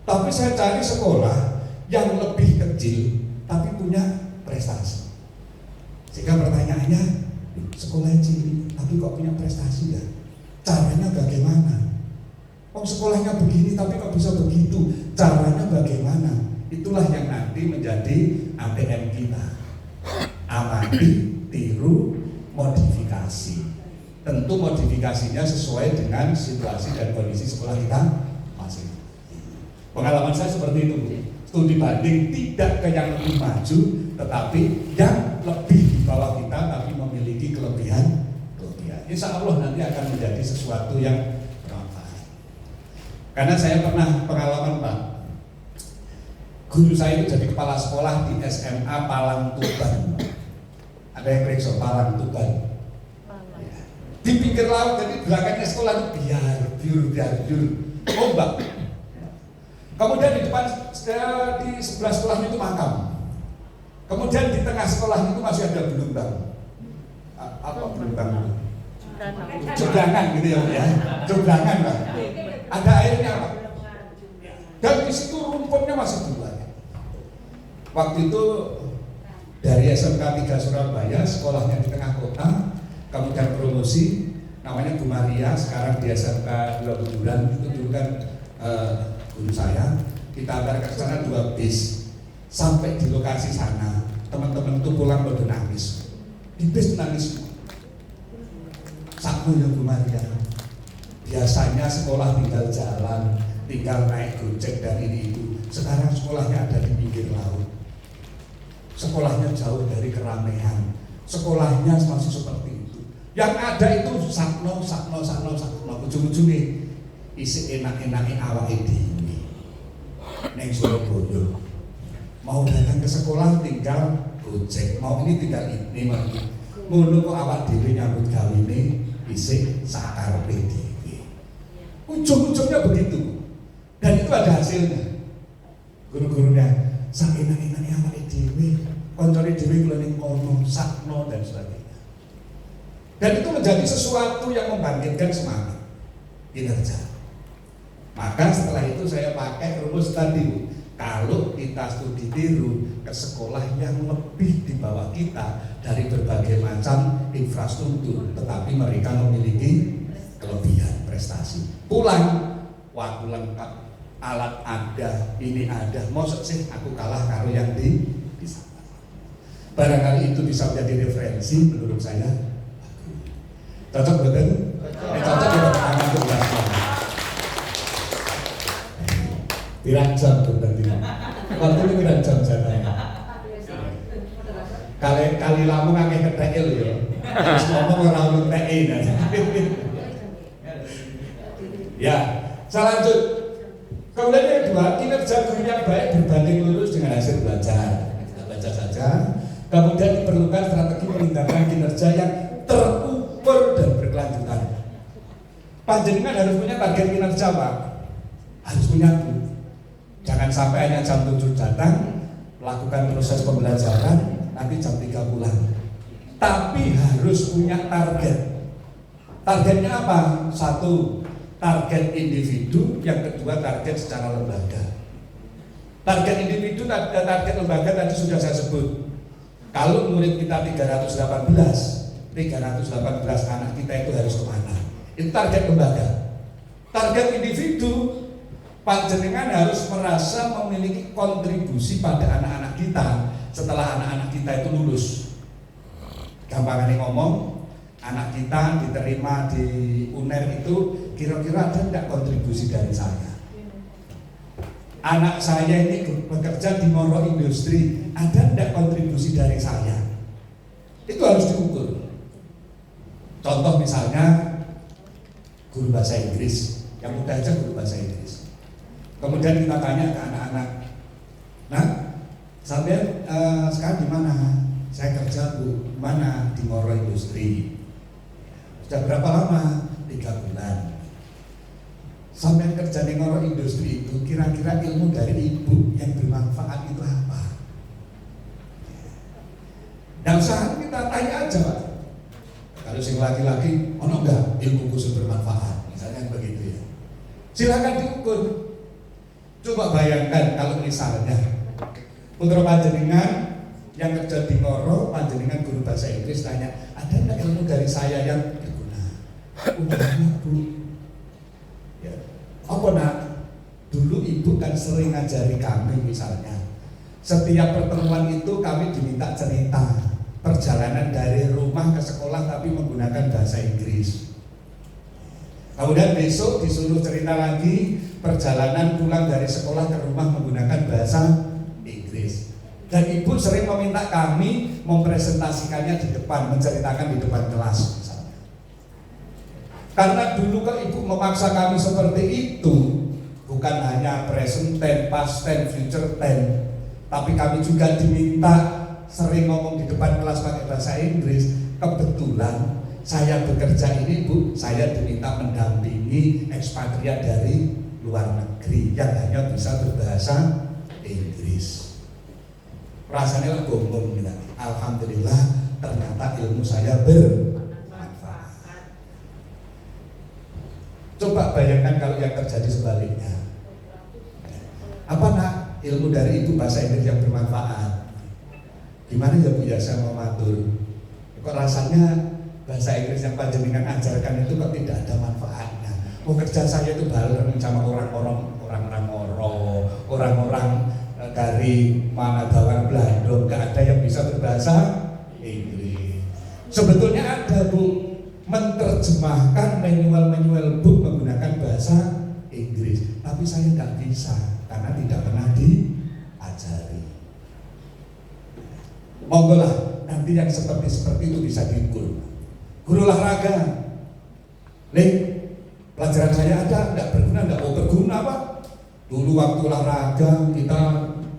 Tapi saya cari sekolah yang lebih kecil, tapi punya prestasi. Sehingga pertanyaannya, sekolah cilik, tapi kok punya prestasi ya? Caranya bagaimana? Oh sekolahnya begini tapi kok bisa begitu, caranya bagaimana? Itulah yang nanti menjadi ATM kita. Amati, tiru, modifikasi. Tentu modifikasinya sesuai dengan situasi dan kondisi sekolah kita masing. Pengalaman saya seperti itu, studi banding tidak ke yang lebih maju, tetapi yang lebih di bawah kita tapi memiliki kelebihan. Insya Allah nanti akan menjadi sesuatu yang karena saya pernah pengalaman Pak, guru saya itu jadi kepala sekolah di SMA Palang Tuban. Ada yang periksa Palang Tuban ya. Di pinggir laut, jadi belakangnya sekolah itu biar ombak. Kemudian di depan di sebelah sekolahnya itu makam. Kemudian di tengah sekolah itu masih ada belumbang. Apa belumbang? Jeblangan gitu ya. Jeblangan Pak. Ada airnya Pak. Dan di situ rumputnya masih banyak. Waktu itu dari SMK 3 Surabaya, sekolahnya di tengah kota, kemudian promosi, namanya Bu Maria, sekarang di SMK 2 Buduran, itu dulu kan guru saya. Kita antar ke sana 2 bis, sampai di lokasi sana, teman-teman itu pulang pada nangis. Di bis nangis. Sakmu ya Bu Maria. Biasanya sekolah tinggal jalan, tinggal naik gojek dan ini itu. Sekarang sekolahnya ada di pinggir laut. Sekolahnya jauh dari keramaian. Sekolahnya masih seperti itu. Yang ada itu sakno. Ujung-ujungnya isi enak-enaknya awake dhewe. Neng Surabaya. Mau datang ke sekolah tinggal gojek, mau ini tinggal ini mau ini. Ngono kok awak dhewe nyambut gawene isi sakarepe dhewe. Ujung-ujungnya begitu. Dan itu ada hasilnya. Guru-gurunya sak enak-enaknya awake dhewe, koncone dhewe keliling kono, sakno dan sebagainya. Dan itu menjadi sesuatu yang membangkitkan semangat kinerja. Maka setelah itu saya pakai rumus tadi, kalau kita studi tiru ke sekolah yang lebih di bawah kita dari berbagai macam infrastruktur, tetapi mereka memiliki kelebihan prestasi. Pulang, waktu lengkap, alat ada, ini ada, mosok sih aku kalah karo yang di sana. Barangkali itu bisa menjadi referensi menurut saya. Cocok betul? Cocok ya tangan untuk belasnya. Pirang jam bener tidak? Waktu ini pirang jam saya tanya. Kali lamu ngake ketekil ya. Terus ngomong orang lu tein aja. Ya, saya lanjut. Kemudian yang kedua, kinerja guru yang baik berbanding lurus dengan hasil belajar. Kita baca saja. Kemudian diperlukan strategi meningkatkan kinerja yang terukur dan berkelanjutan. Panjenengan harus punya target kinerja Pak. Harus punya Bu. Jangan sampai hanya jam 7 datang, melakukan proses pembelajaran, nanti jam 3 pulang. Tapi harus punya target. Targetnya apa? 1, target individu. Yang kedua, target secara lembaga. Target individu dan target lembaga tadi sudah saya sebut. Kalau murid kita 318 anak kita itu harus kemana? Itu target lembaga. Target individu, panjenengan harus merasa memiliki kontribusi pada anak-anak kita setelah anak-anak kita itu lulus. Gampangnya ngomong, anak kita diterima di UNER itu kira-kira ada tidak kontribusi dari saya? Anak saya ini bekerja di Moro Industri, ada tidak kontribusi dari saya? Itu harus diukur. Contoh misalnya guru bahasa Inggris, yang mudah aja guru bahasa Inggris. Kemudian kita tanya ke anak-anak, nah, sampai sekarang di mana? Saya kerja Bu, mana? Di Moro Industri. Sudah berapa lama? 3 bulan. Sampai kerja di Moro Industri itu, kira-kira ilmu dari ibu yang bermanfaat itu apa? Dan saat kita tanya aja Pak. Kalau sing laki-laki, ono enggak ilmu khusus bermanfaat? Misalnya begitu ya. Silakan diukur. Coba bayangkan kalau misalnya putra panjenengan yang kerja di Ngoro, panjenengan guru bahasa Inggris tanya, ada enggak ilmu dari saya yang berguna? Udah Bu. Ya. Apa nak? Dulu ibu kan sering ngajari kami misalnya. Setiap pertemuan itu kami diminta cerita perjalanan dari rumah ke sekolah tapi menggunakan bahasa Inggris. Kemudian besok disuruh cerita lagi perjalanan pulang dari sekolah ke rumah menggunakan bahasa Inggris. Dan ibu sering meminta kami mempresentasikannya di depan, menceritakan di depan kelas misalnya. Karena dulu kan ibu memaksa kami seperti itu, bukan hanya present tense, past tense, future tense, tapi kami juga diminta sering ngomong di depan kelas pakai bahasa Inggris. Kebetulan saya bekerja ini Bu, saya diminta mendampingi ekspatriat dari luar negeri yang hanya bisa berbahasa Inggris. Rasanya bombong gitu. Alhamdulillah ternyata ilmu saya bermanfaat. Coba bayangkan kalau yang terjadi sebaliknya. Apa nak ilmu dari ibu bahasa Inggris yang bermanfaat? Gimana ya Bu ya saya mau matur? Kok rasanya bahasa Inggris yang panjenengan ajarkan itu kok tidak ada manfaatnya? Oh kerja saya itu bareng sama orang-orang Moro, orang-orang dari mana bawang Belanda, nggak ada yang bisa berbahasa Inggris. Sebetulnya ada Bu, menerjemahkan manual book menggunakan bahasa Inggris, tapi saya nggak bisa karena tidak pernah diajari. Monggo lah nanti yang seperti itu bisa diukur. Guru olahraga, pelajaran saya ada, nggak berguna, nggak mau berguna Pak. Dulu waktu olahraga kita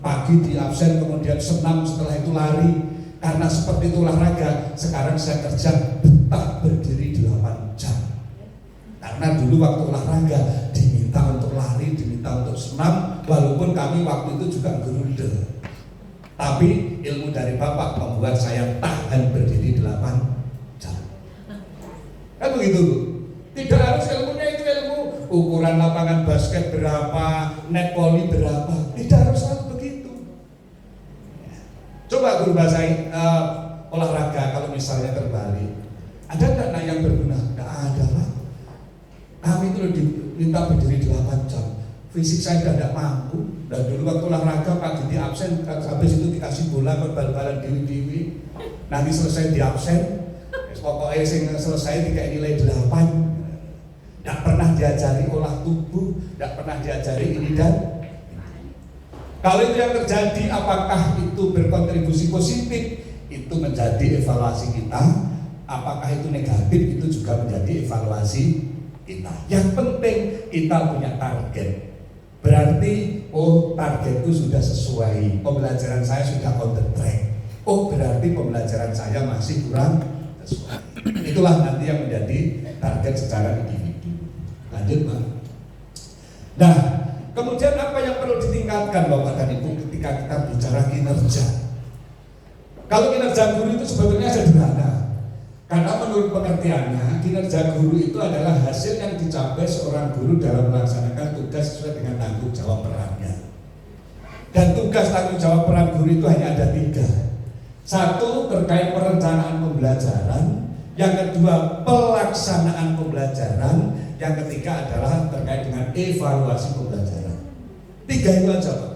pagi di absen, kemudian senam, setelah itu lari. Karena seperti itu olahraga, sekarang saya kerja betah berdiri 8 jam. Karena dulu waktu olahraga diminta untuk lari, diminta untuk senam, walaupun kami waktu itu juga gerundel. Tapi ilmu dari Bapak membuat saya tahan berdiri 8 jam. Kan begitu Bu? Tidak harus ilmunya itu ilmu ukuran lapangan basket berapa, net volley berapa. Tidak harus begitu. Coba guru bahasa olahraga kalau misalnya terbalik, ada nggak yang berguna? Nggak ada lah. Kami itu diminta berdiri 8 jam. Fisik saya tidak mampu. Dan dulu waktu olahraga pagi di absen, habis itu dikasih bola bal-balan dewi-dewi. Nanti selesai di absen, pokoknya selesai dikasih nilai 8. Tidak pernah diajari olah tubuh, tidak pernah diajari ini dan kalau itu yang terjadi, apakah itu berkontribusi positif? Itu menjadi evaluasi kita. Apakah itu negatif? Itu juga menjadi evaluasi kita. Yang penting kita punya target. Berarti, oh targetku sudah sesuai, pembelajaran saya sudah on the track. Oh berarti pembelajaran saya masih kurang sesuai. Itulah nanti yang menjadi target secara individu. Lanjut Pak. Nah, kemudian apa yang perlu ditingkatkan Bapak dan Ibu ketika kita bicara kinerja? Kalau kinerja guru itu sebetulnya sederhana. Karena menurut pengertiannya, kinerja guru itu adalah hasil yang dicapai seorang guru dalam melaksanakan tugas sesuai dengan tanggung jawab perannya. Dan tugas tanggung jawab peran guru itu hanya ada 3. Satu, terkait perencanaan pembelajaran. Yang kedua, pelaksanaan pembelajaran. Yang ketiga adalah terkait dengan evaluasi pembelajaran. 3 itu aja Pak.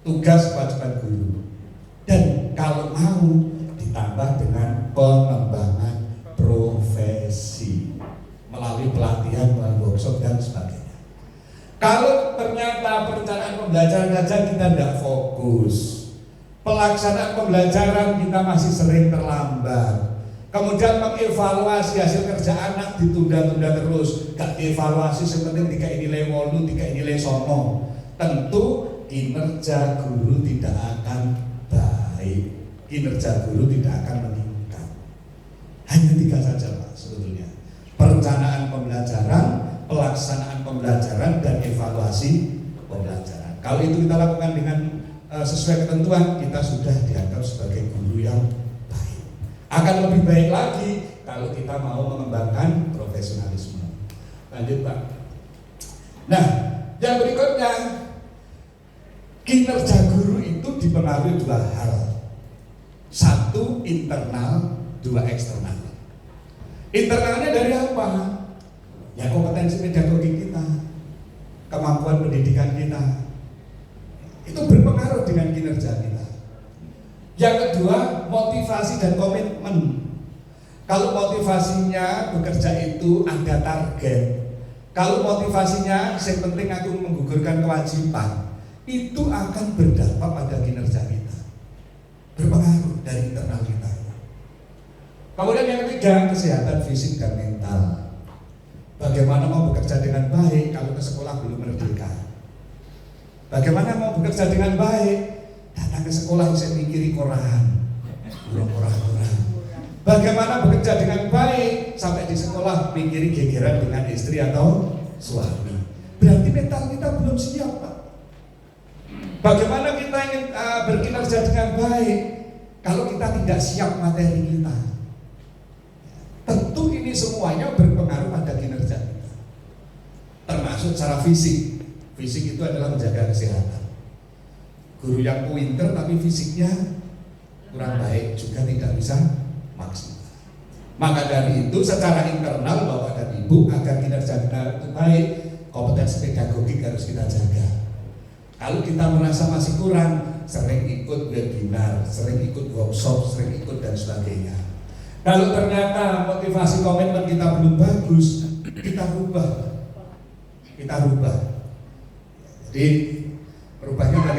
Tugas kewajiban guru. Dan kalau mau ditambah dengan pengembangan profesi melalui pelatihan, melalui workshop dan sebagainya. Kalau ternyata perencanaan pembelajaran saja kita tidak fokus, pelaksanaan pembelajaran kita masih sering terlambat, kemudian mengevaluasi hasil kerja anak ditunda-tunda terus, gak evaluasi seperti 3 nilai 8, 3 nilai 9, tentu kinerja guru tidak akan baik. Kinerja guru tidak akan meningkat. Hanya 3 saja Pak sebetulnya. Perencanaan pembelajaran, pelaksanaan pembelajaran, dan evaluasi pembelajaran. Kalau itu kita lakukan dengan sesuai ketentuan, kita sudah dianggap sebagai guru yang baik. Akan lebih baik lagi kalau kita mau mengembangkan profesionalisme. Lanjut Pak. Nah, yang berikutnya, kinerja guru itu dipengaruhi 2 hal. 1 internal, 2 eksternal. Internalnya dari apa? Ya kompetensi pedagogi kita, kemampuan pendidikan kita. Itu berpengaruh dengan kinerja kita. Yang kedua, motivasi dan komitmen. Kalau motivasinya bekerja itu ada target. Kalau motivasinya yang penting aku menggugurkan kewajiban, itu akan berdampak pada kinerja kita. Berpengaruh dari internal kita. Kemudian yang ketiga, kesehatan fisik dan mental. Bagaimana mau bekerja dengan baik kalau ke sekolah belum merdeka? Bagaimana mau bekerja dengan baik? Datang ke sekolah bisa mikiri koran, koran. Bagaimana bekerja dengan baik sampai di sekolah mikiri gegeran dengan istri atau suami? berarti mental kita belum siap, Pak. Bagaimana kita ingin berkinerja dengan baik kalau kita tidak siap materi kita? Tentu ini semuanya berpengaruh pada kinerja kita, termasuk secara fisik. Fisik itu adalah menjaga kesehatan. Guru yang pinter tapi fisiknya kurang baik juga tidak bisa maksimal. Maka dari itu secara internal Bapak dan Ibu, agar kinerja kita itu baik, kompetensi pedagogik harus kita jaga. Kalau kita merasa masih kurang, sering ikut webinar, sering ikut workshop, sering ikut dan sebagainya. Kalau ternyata motivasi komitmen kita belum bagus, kita rubah. Jadi merubahnya dari